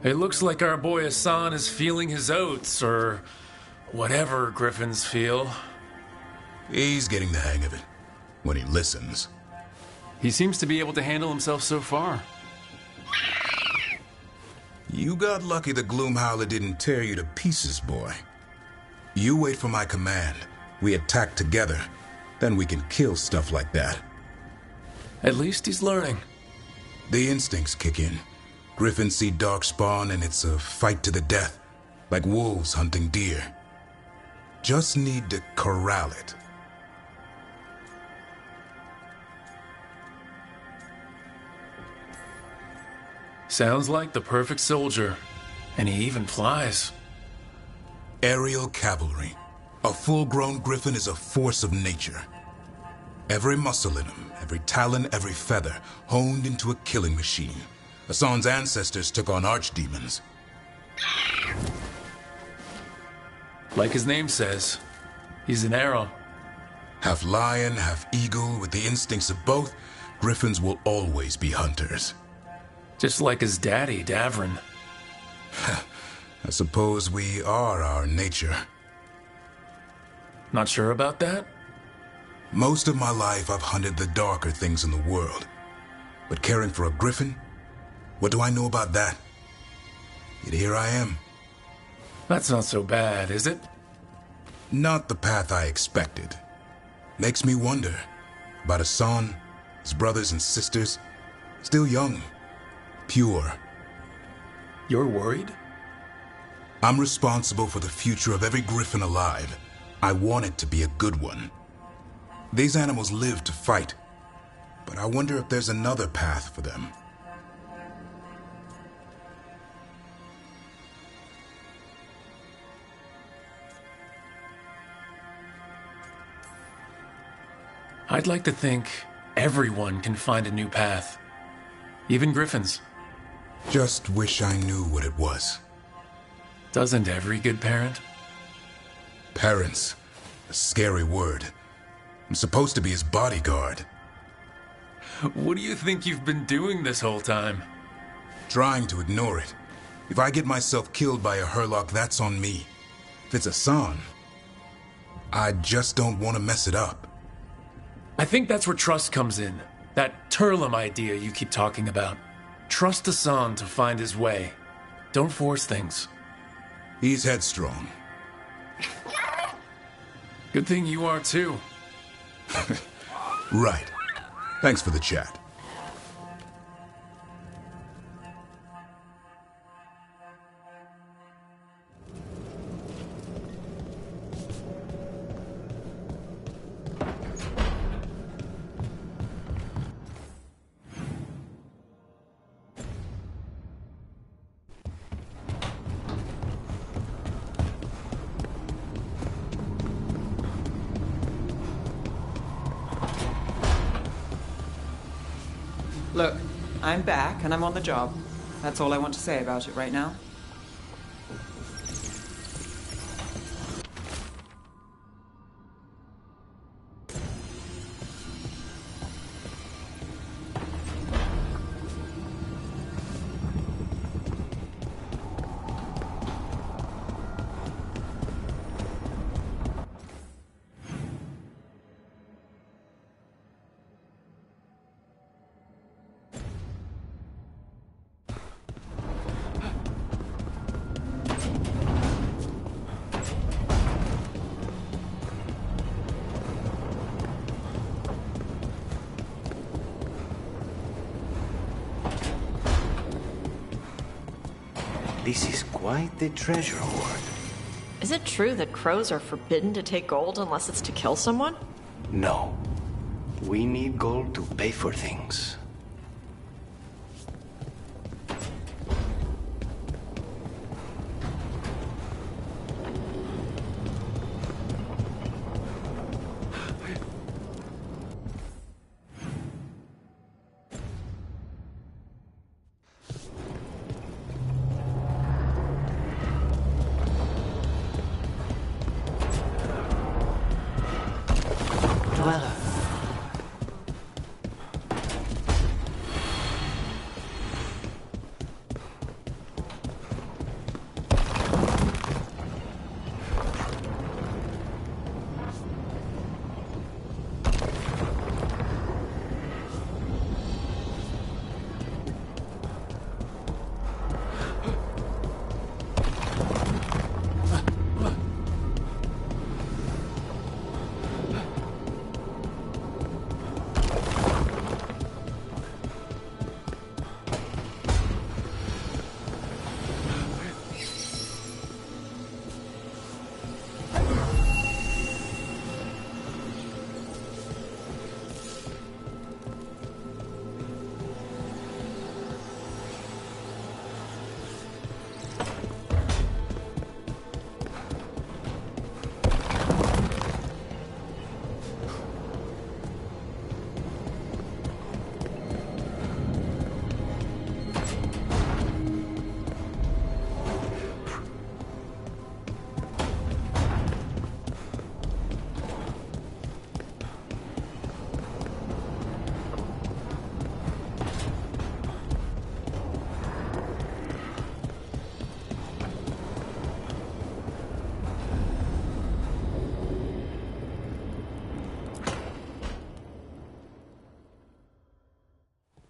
It looks like our boy Hassan is feeling his oats, or whatever griffins feel. He's getting the hang of it, when he listens. He seems to be able to handle himself so far. You got lucky the Gloomhowler didn't tear you to pieces, boy. You wait for my command. We attack together. Then we can kill stuff like that. At least he's learning. The instincts kick in. Griffins see darkspawn and it's a fight to the death, like wolves hunting deer. Just need to corral it. Sounds like the perfect soldier. And he even flies. Aerial cavalry. A full-grown griffin is a force of nature. Every muscle in him, every talon, every feather, honed into a killing machine. Hassan's ancestors took on archdemons. Like his name says, he's an arrow. Half lion, half eagle, with the instincts of both, griffins will always be hunters. Just like his daddy, Davrin. I suppose we are our nature. Not sure about that? Most of my life I've hunted the darker things in the world. But caring for a griffin? What do I know about that? Yet here I am. That's not so bad, is it? Not the path I expected. Makes me wonder about Hassan, his brothers and sisters. Still young. Pure. You're worried? I'm responsible for the future of every griffin alive. I want it to be a good one. These animals live to fight, but I wonder if there's another path for them. I'd like to think everyone can find a new path. Even griffins. Just wish I knew what it was. Doesn't every good parent? Parents. A scary word. I'm supposed to be his bodyguard. What do you think you've been doing this whole time? Trying to ignore it. If I get myself killed by a Hurlock, that's on me. If it's Hassan, I just don't want to mess it up. I think that's where trust comes in. That Turlum idea you keep talking about. Trust Hassan to find his way. Don't force things. He's headstrong. Good thing you are too. Right. Thanks for the chat. Look, I'm back and I'm on the job. That's all I want to say about it right now. This is quite the treasure hoard. Is it true that crows are forbidden to take gold unless it's to kill someone? No. We need gold to pay for things.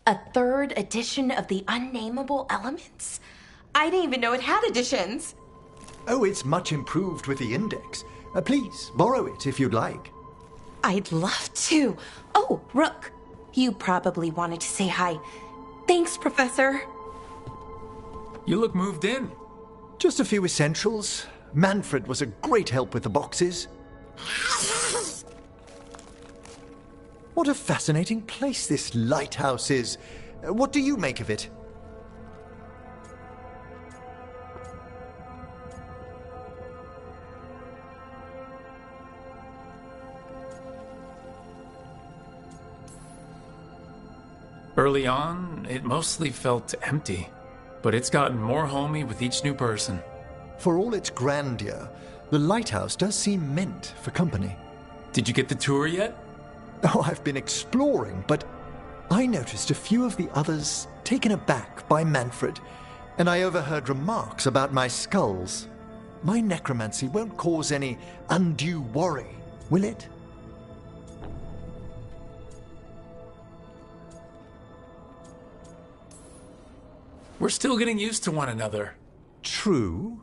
A third edition of the Unnameable Elements? I didn't even know it had editions. Oh, it's much improved with the index. Please, borrow it if you'd like. I'd love to. Oh, Rook, you probably wanted to say hi. Thanks, Professor. You look moved in. Just a few essentials. Manfred was a great help with the boxes. What a fascinating place this lighthouse is. What do you make of it? Early on, it mostly felt empty, but it's gotten more homey with each new person. For all its grandeur, the lighthouse does seem meant for company. Did you get the tour yet? Oh, I've been exploring, but I noticed a few of the others taken aback by Manfred, and I overheard remarks about my skulls. My necromancy won't cause any undue worry, will it? We're still getting used to one another. True.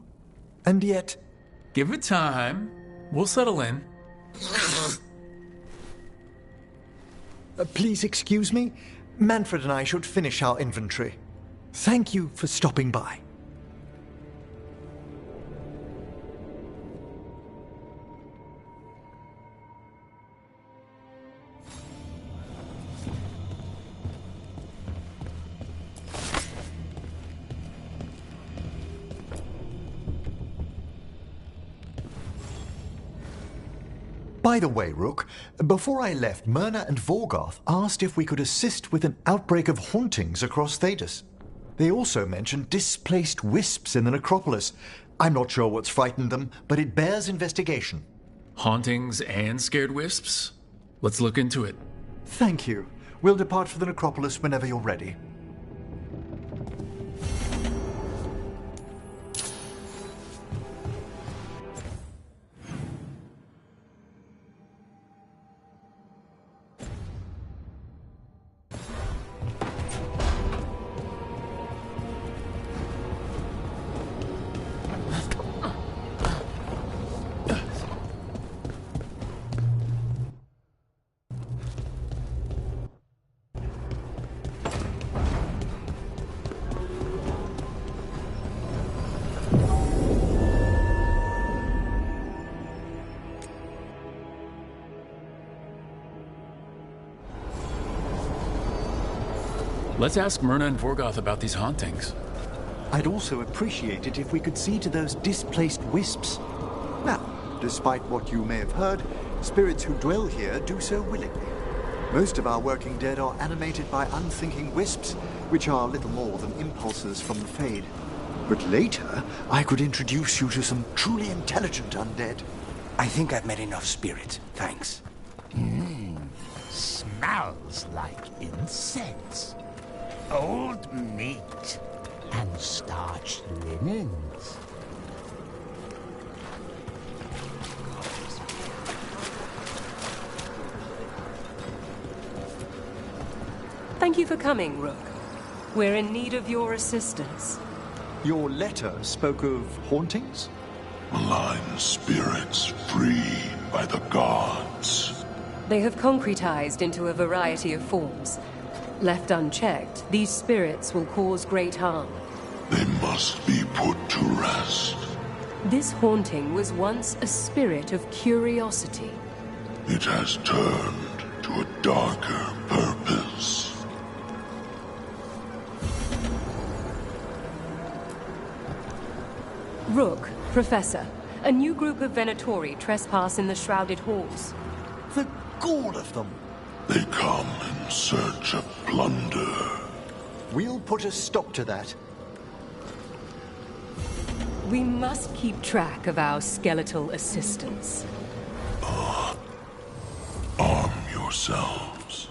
And yet... Give it time. We'll settle in. Please excuse me. Manfred and I should finish our inventory. Thank you for stopping by. By the way, Rook, before I left, Myrna and Vorgoth asked if we could assist with an outbreak of hauntings across Thedas. They also mentioned displaced wisps in the necropolis. I'm not sure what's frightened them, but it bears investigation. Hauntings and scared wisps? Let's look into it. Thank you. We'll depart for the necropolis whenever you're ready. Let's ask Myrna and Vorgoth about these hauntings. I'd also appreciate it if we could see to those displaced wisps. Now, despite what you may have heard, spirits who dwell here do so willingly. Most of our working dead are animated by unthinking wisps, which are little more than impulses from the Fade. But later, I could introduce you to some truly intelligent undead. I think I've met enough spirits, thanks. Smells like incense. Old meat and starched linens. Thank you for coming, Rook. We're in need of your assistance. Your letter spoke of hauntings? Malign spirits freed by the gods. They have concretized into a variety of forms. Left unchecked, these spirits will cause great harm. They must be put to rest. This haunting was once a spirit of curiosity. It has turned to a darker purpose. Rook, Professor, a new group of Venatori trespass in the Shrouded Halls. The gall of them! They come in search of plunder. We'll put a stop to that. We must keep track of our skeletal assistants. Arm yourselves.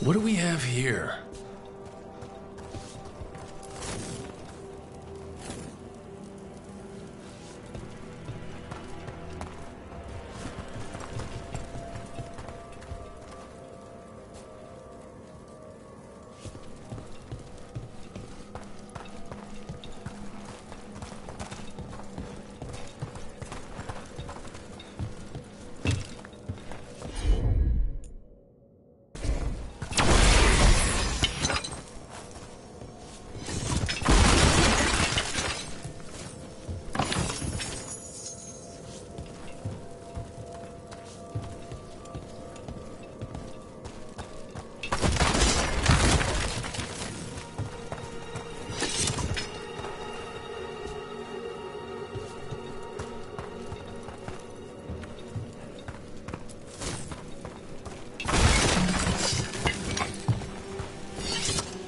What do we have here?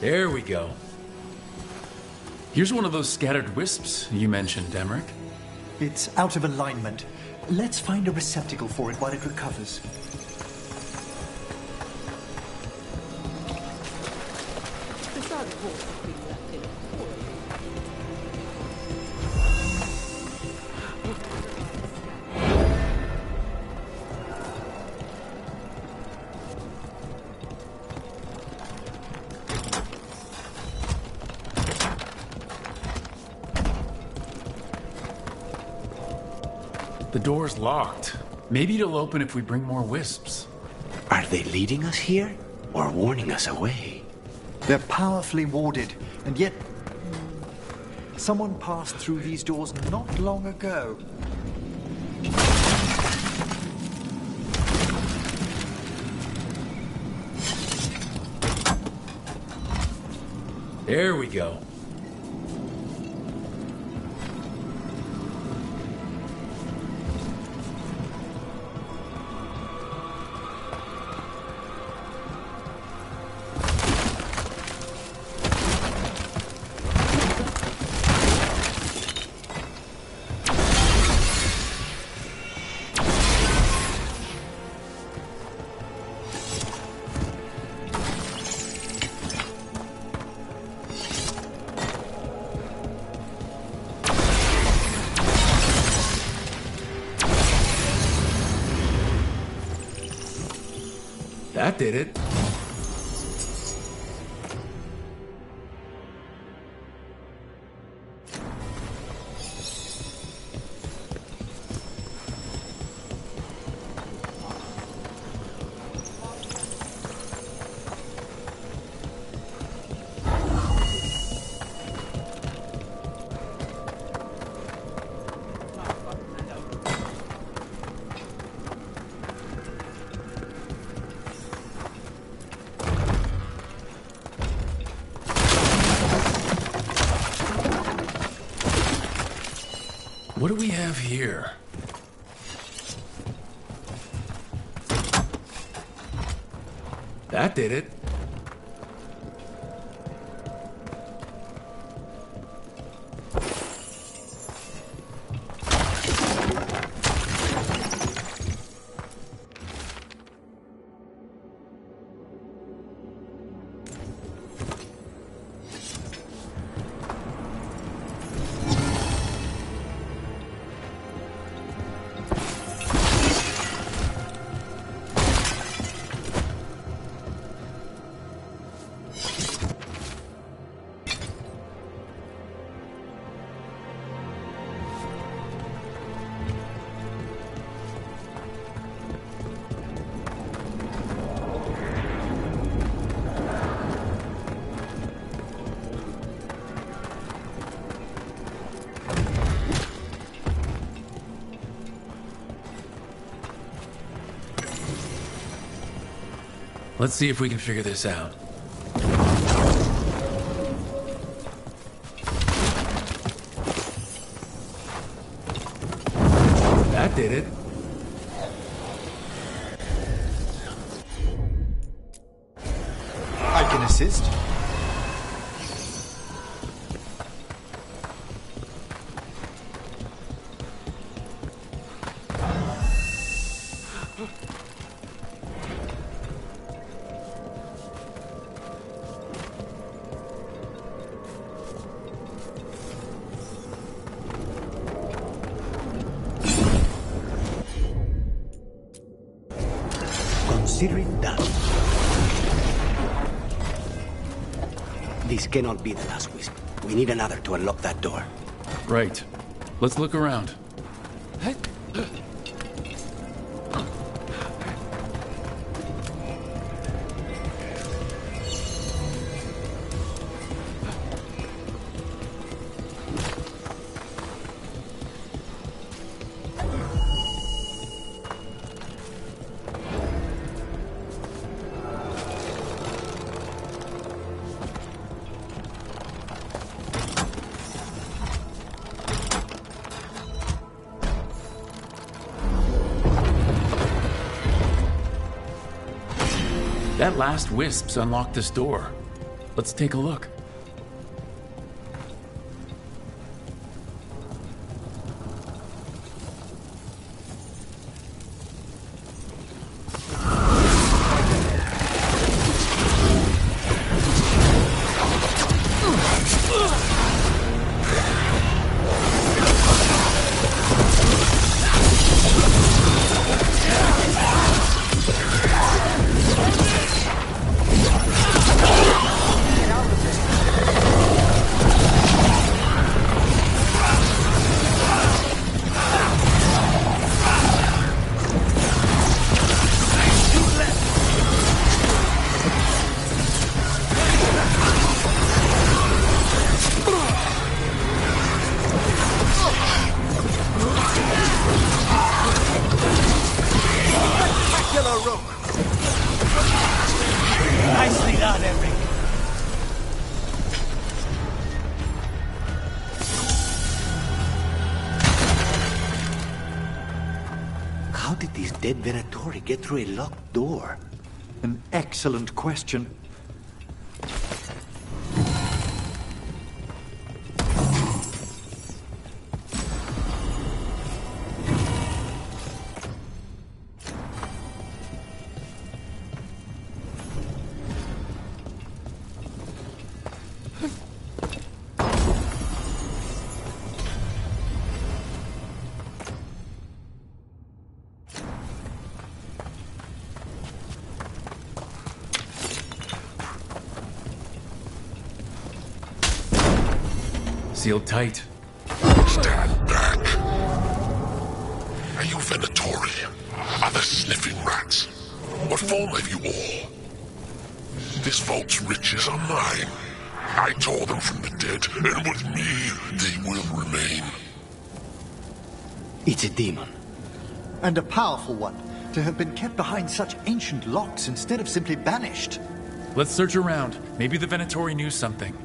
There we go. Here's one of those scattered wisps you mentioned, Emmerich. It's out of alignment. Let's find a receptacle for it while it recovers. The door's locked. Maybe it'll open if we bring more wisps. Are they leading us here or warning us away? They're powerfully warded, and yet someone passed through these doors not long ago. There we go. That did it. What do we have here? That did it. Let's see if we can figure this out. That did it. I can assist. consider it done. This cannot be the last wisp. We need another to unlock that door. Right. Let's look around. That last wisp's unlocked this door. Let's take a look. Nicely done, Eric. How did these dead Venatori get through a locked door? An excellent question. Sealed tight. Stand back. Are you Venatori? Are the sniffing rats? What form have you all? This vault's riches are mine. I tore them from the dead, and with me, they will remain. It's a demon. And a powerful one, to have been kept behind such ancient locks instead of simply banished. Let's search around. Maybe the Venatori knew something.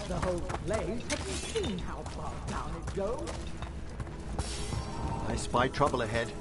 The whole place. Have you seen how far down it goes? I spy trouble ahead.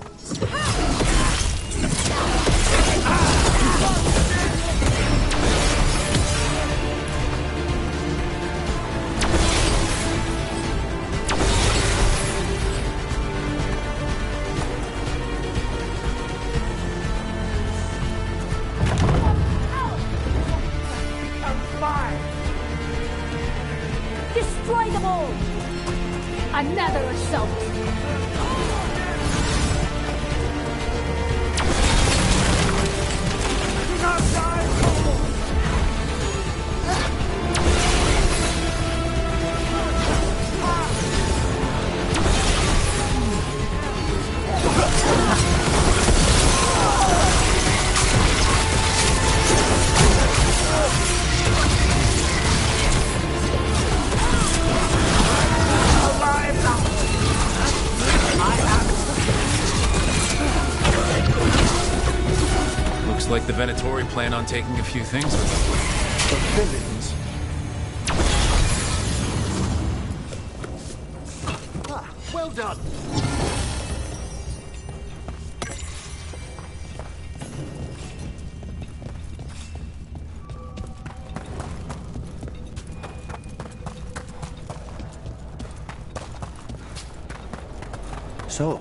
like the Venatori plan on taking a few things with them. The villains. Ah, well done. So,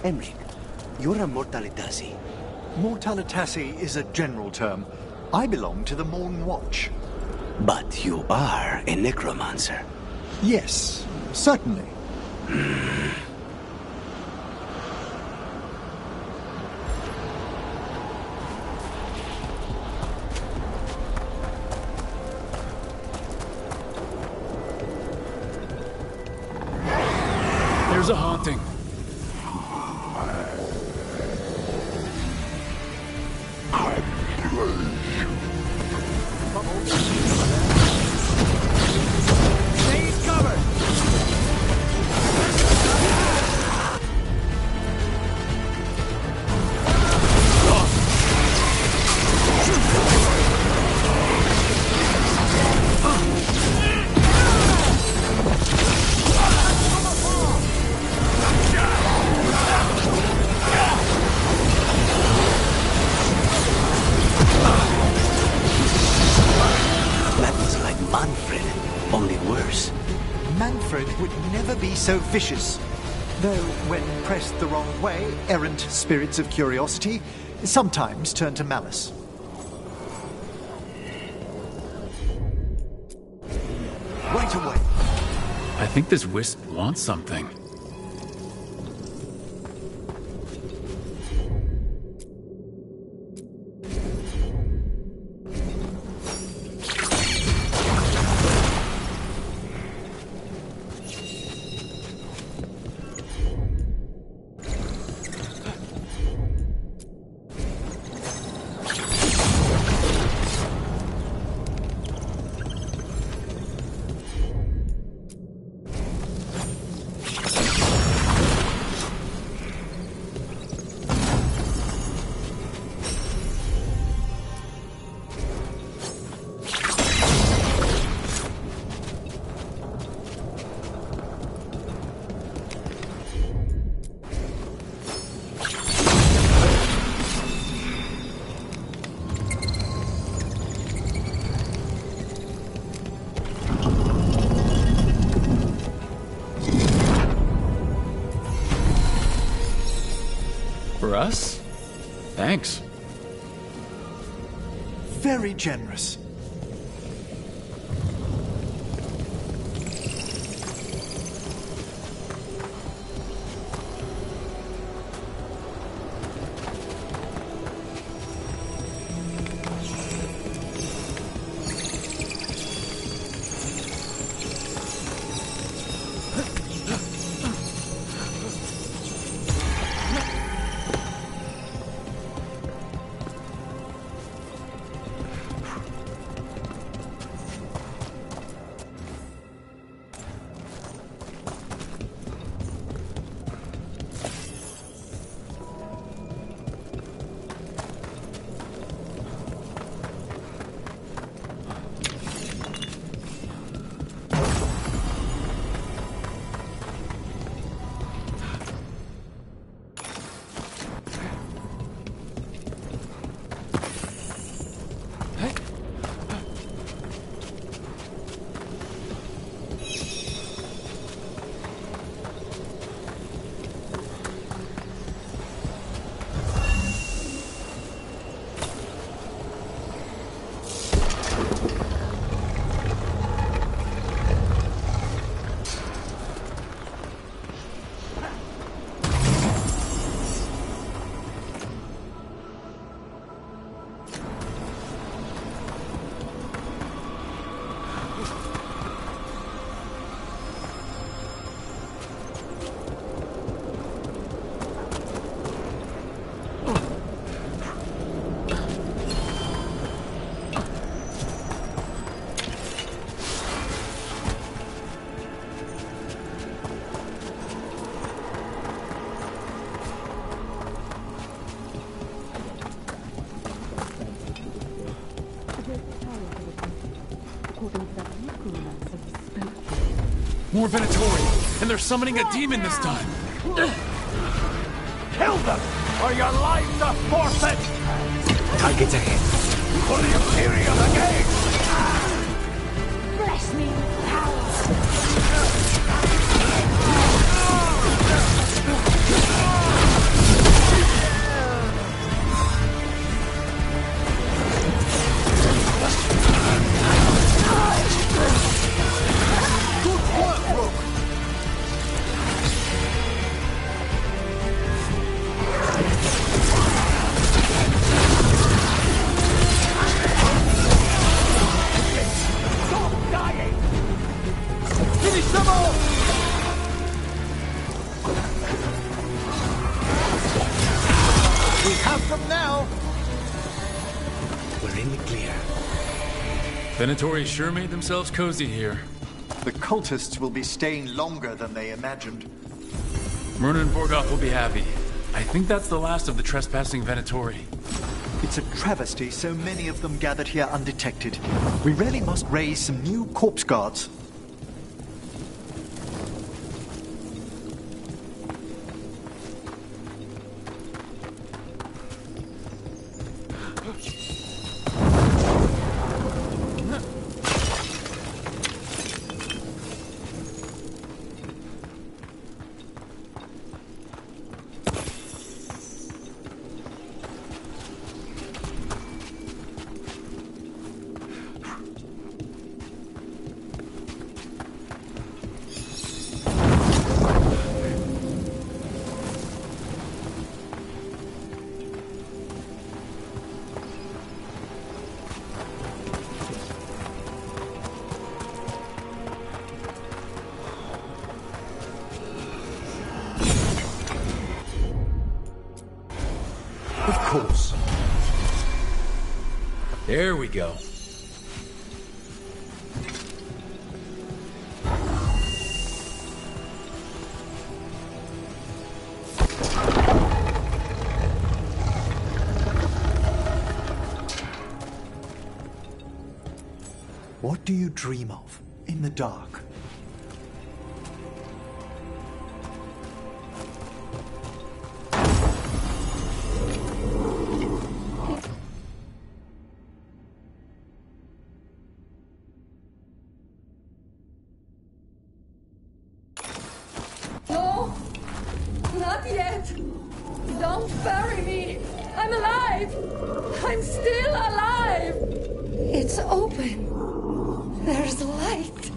Emric, you're a Mortalitasi. Mortalitasi is a general term. I belong to the Morn Watch. But you are a necromancer. Yes, certainly. There's a haunting. So vicious. Though, when pressed the wrong way, errant spirits of curiosity sometimes turn to malice. Right away. I think this wisp wants something. For us? Thanks. Very generous. More Venatori, and they're summoning a demon this time. Kill them, or your lives are forfeit! Targets ahead. For the Imperium again! Bless me with power! Venatori sure made themselves cozy here. The cultists will be staying longer than they imagined. Myrna and Vorgoth will be happy. I think that's the last of the trespassing Venatori. It's a travesty so many of them gathered here undetected. We really must raise some new corpse guards. Of course. There we go. What do you dream of in the dark? No, not yet. Don't bury me. I'm alive. I'm still alive. It's open. There's light.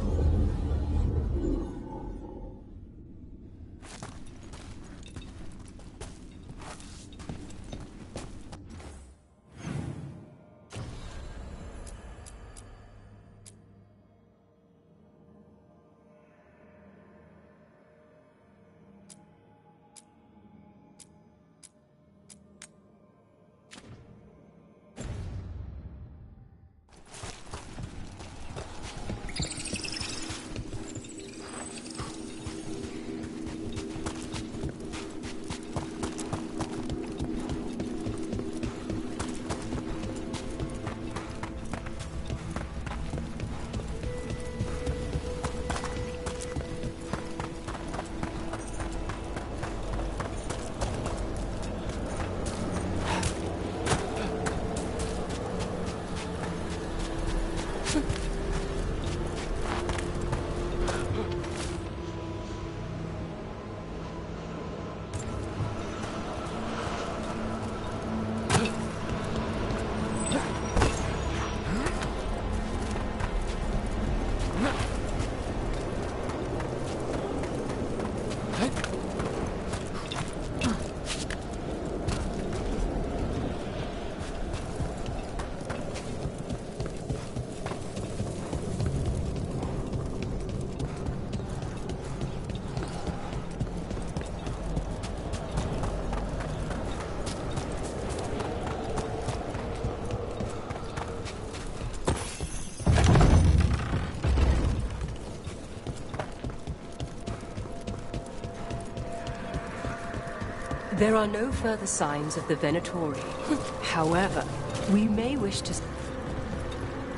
There are no further signs of the Venatori. However, we may wish to...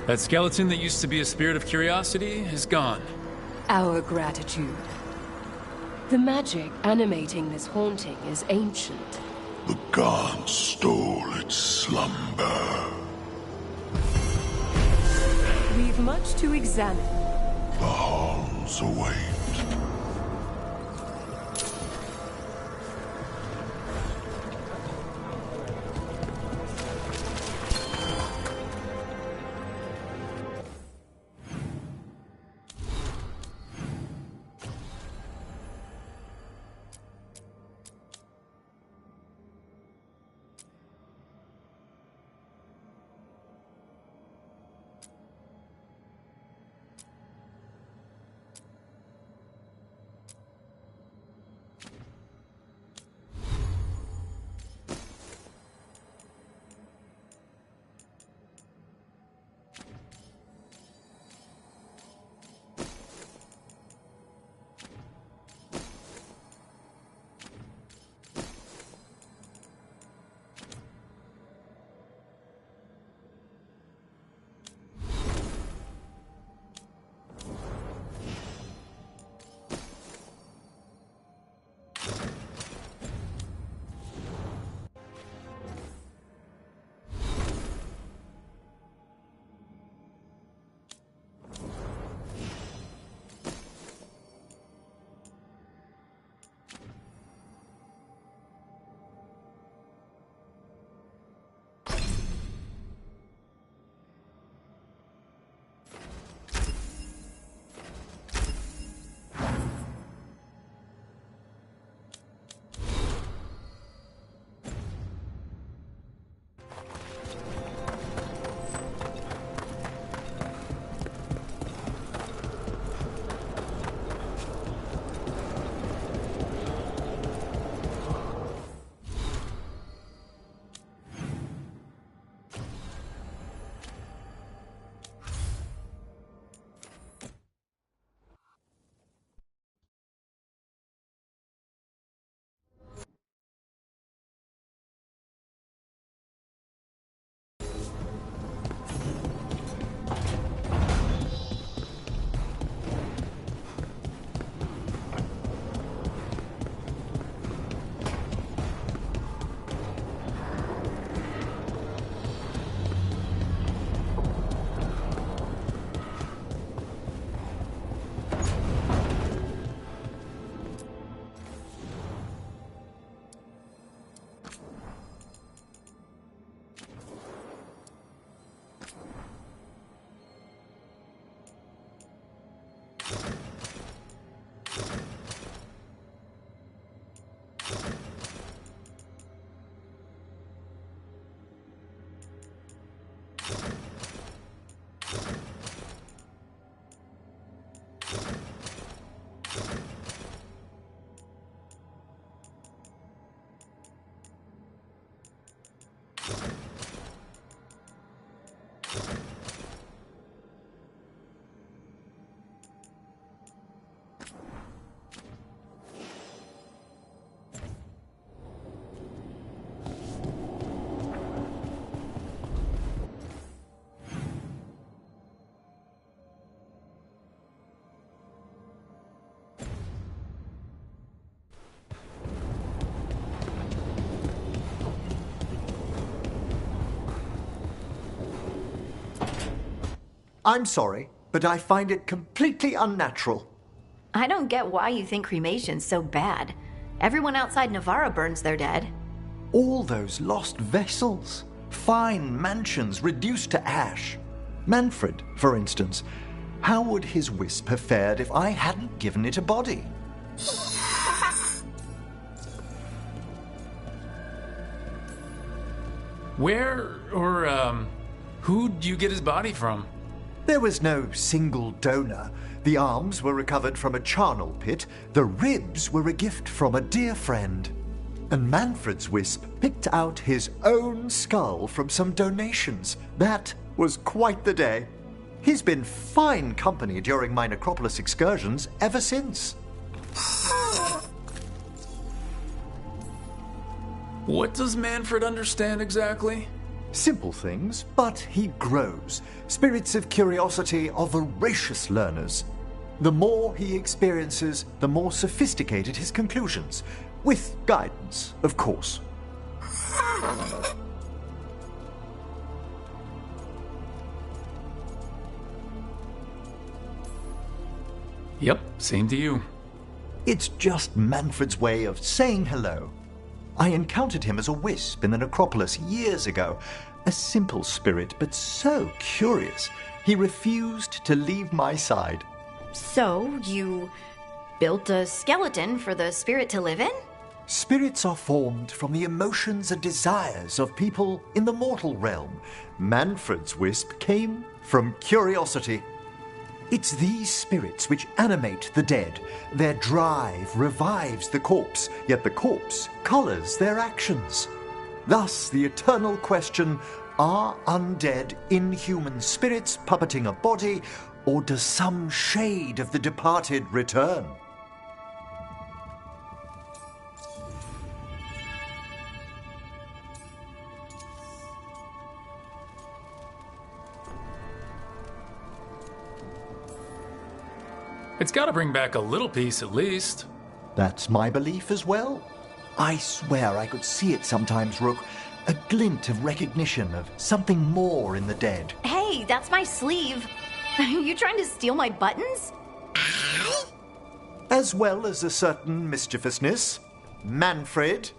That skeleton that used to be a spirit of curiosity is gone. Our gratitude. The magic animating this haunting is ancient. The gods stole its slumber. We've much to examine. The halls await. I'm sorry, but I find it completely unnatural. I don't get why you think cremation's so bad. Everyone outside Navarra burns their dead. All those lost vessels, fine mansions reduced to ash. Manfred, for instance, how would his wisp have fared if I hadn't given it a body? Where or who'd you get his body from? There was no single donor. The arms were recovered from a charnel pit. The ribs were a gift from a dear friend. And Manfred's wisp picked out his own skull from some donations. That was quite the day. He's been fine company during my necropolis excursions ever since. What does Manfred understand exactly? Simple things, but he grows. Spirits of curiosity are voracious learners. The more he experiences, the more sophisticated his conclusions. With guidance, of course. Yep, same to you. It's just Manfred's way of saying hello. I encountered him as a wisp in the necropolis years ago. A simple spirit, but so curious. He refused to leave my side. So, you built a skeleton for the spirit to live in? Spirits are formed from the emotions and desires of people in the mortal realm. Manfred's wisp came from curiosity. It's these spirits which animate the dead. Their drive revives the corpse, yet the corpse colors their actions. Thus, the eternal question, are undead inhuman spirits puppeting a body, or does some shade of the departed return? It's gotta bring back a little peace at least. That's my belief as well. I swear I could see it sometimes, Rook. A glint of recognition of something more in the dead. Hey, that's my sleeve. Are you trying to steal my buttons? As well as a certain mischievousness. Manfred.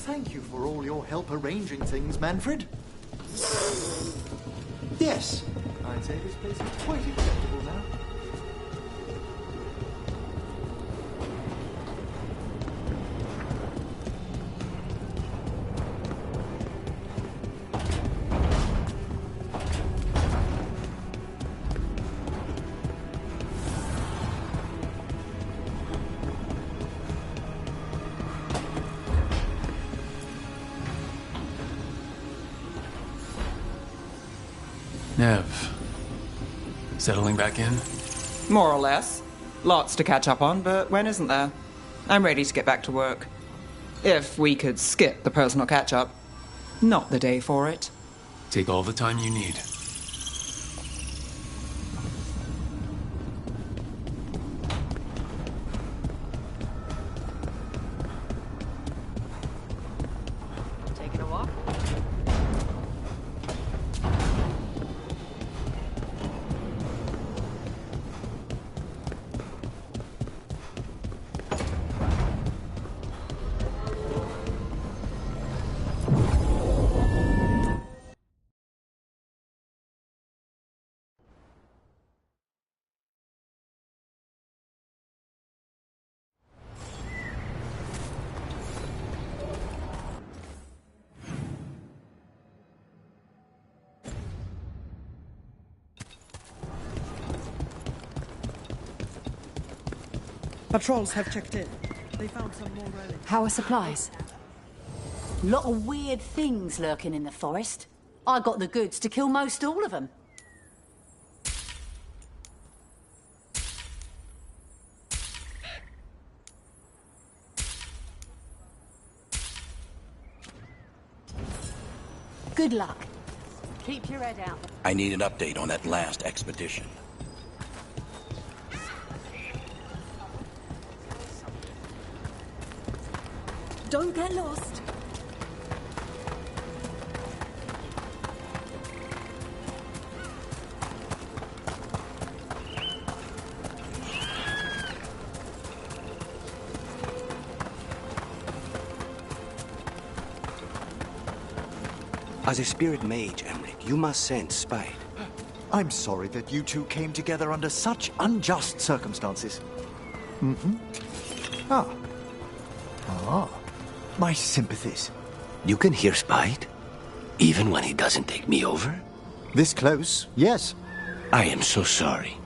Thank you for all your help arranging things, Manfred. Yes, I'd say this place is quite acceptable now. Nev, settling back in? More or less. Lots to catch up on, but when isn't there? I'm ready to get back to work. If we could skip the personal catch-up. Not the day for it. Take all the time you need. Taking a walk? Patrols have checked in. They found some more relics. How are supplies? Lot of weird things lurking in the forest. I got the goods to kill most all of them. Good luck. Keep your head out. I need an update on that last expedition. Don't get lost. As a spirit mage, Emmerich, you must sense spite. I'm sorry that you two came together under such unjust circumstances. Ah. My sympathies. You can hear spite? Even when he doesn't take me over? This close, yes. I am so sorry.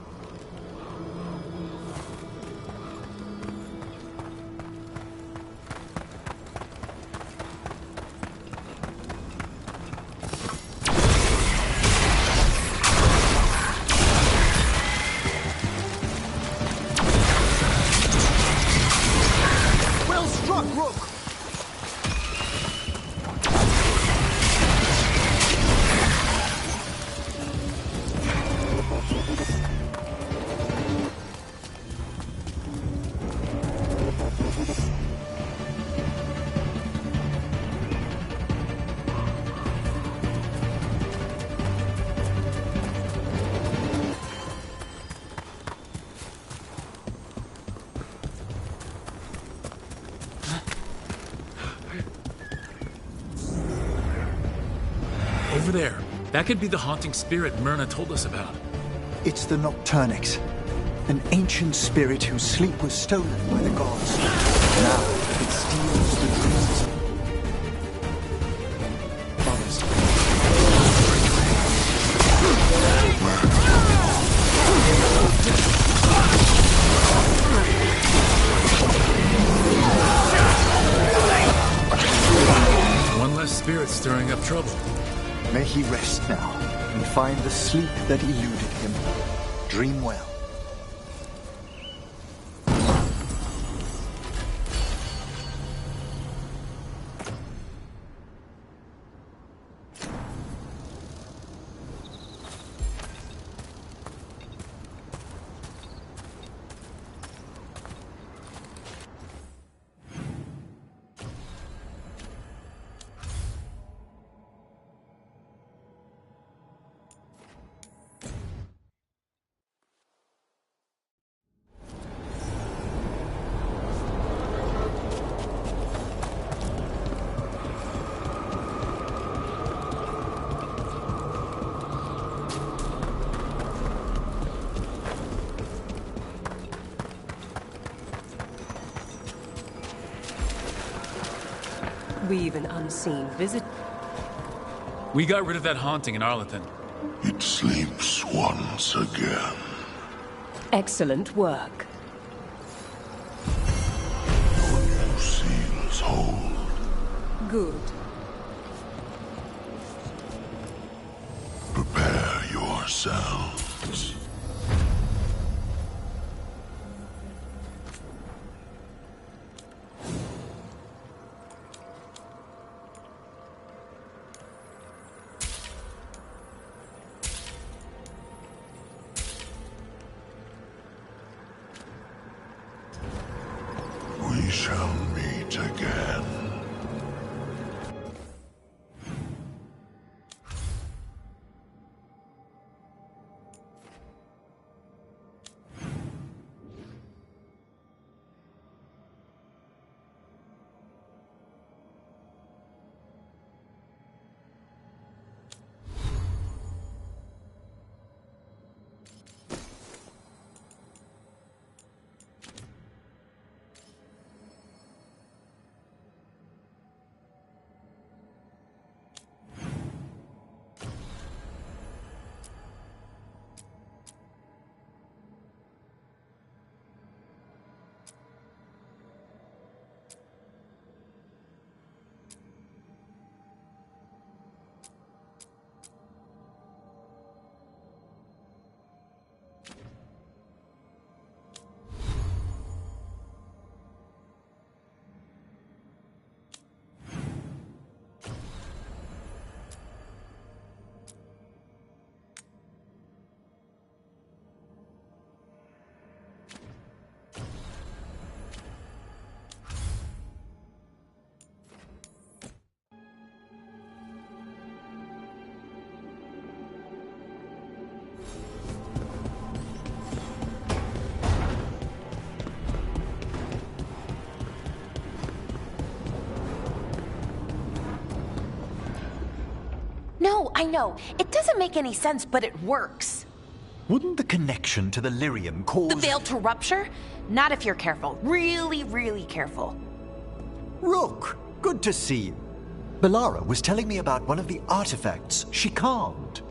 Over there. That could be the haunting spirit Myrna told us about. It's the Nocturnix, an ancient spirit whose sleep was stolen by the gods. Now it steals the dreams. Others. One less spirit stirring up trouble. May he rest now and find the sleep that eluded him. Dream well. We've an unseen visit. We got rid of that haunting in Arlington. It sleeps once again. Excellent work. Your new seals hold. Good. Prepare yourselves. We shall meet again. No, I know. It doesn't make any sense, but it works. Wouldn't the connection to the lyrium cause... The veil to rupture? Not if you're careful. Really, really careful. Rook, good to see you. Bellara was telling me about one of the artifacts she calmed.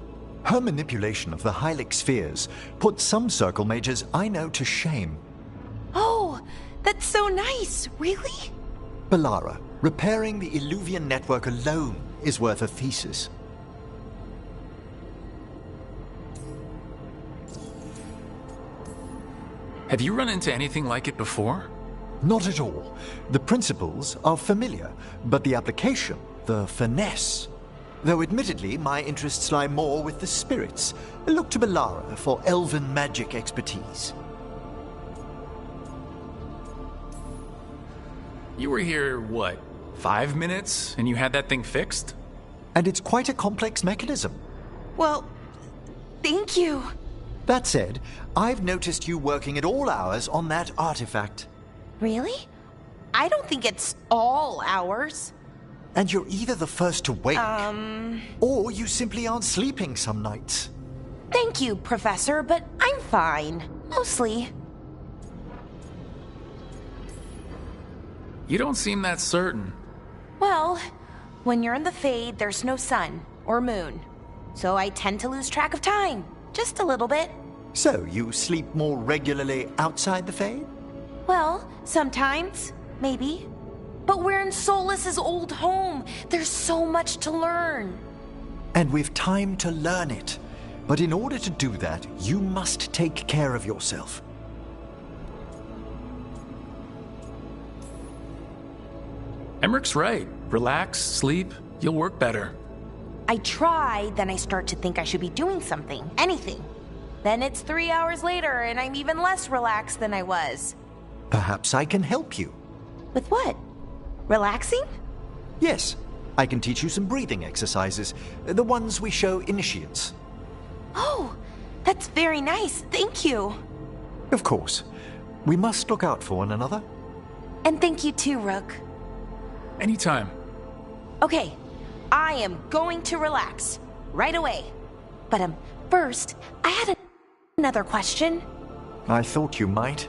Her manipulation of the Hylic spheres put some circle mages I know to shame. Oh, that's so nice. Really? Bellara, repairing the Illuvian network alone is worth a thesis. Have you run into anything like it before? Not at all. The principles are familiar, but the application, the finesse. Though admittedly, my interests lie more with the spirits. Look to Bellara for elven magic expertise. You were here, what, 5 minutes, and you had that thing fixed? And it's quite a complex mechanism. Well, thank you. That said, I've noticed you working at all hours on that artifact. Really? I don't think it's all hours. And you're either the first to wake, or you simply aren't sleeping some nights. Thank you, Professor, but I'm fine. Mostly. You don't seem that certain. Well, when you're in the Fade, there's no sun or moon. So I tend to lose track of time. Just a little bit. So, you sleep more regularly outside the Fade? Well, sometimes. Maybe. But we're in Solas's old home. There's so much to learn. And we've time to learn it. But in order to do that, you must take care of yourself. Emmerich's right. Relax, sleep, you'll work better. I try, then I start to think I should be doing something. Anything. Then it's 3 hours later, and I'm even less relaxed than I was. Perhaps I can help you. With what? Relaxing? Yes. I can teach you some breathing exercises. The ones we show initiates. Oh, that's very nice. Thank you. Of course. We must look out for one another. And thank you too, Rook. Anytime. Okay, I am going to relax. Right away. But first, I had another question. I thought you might.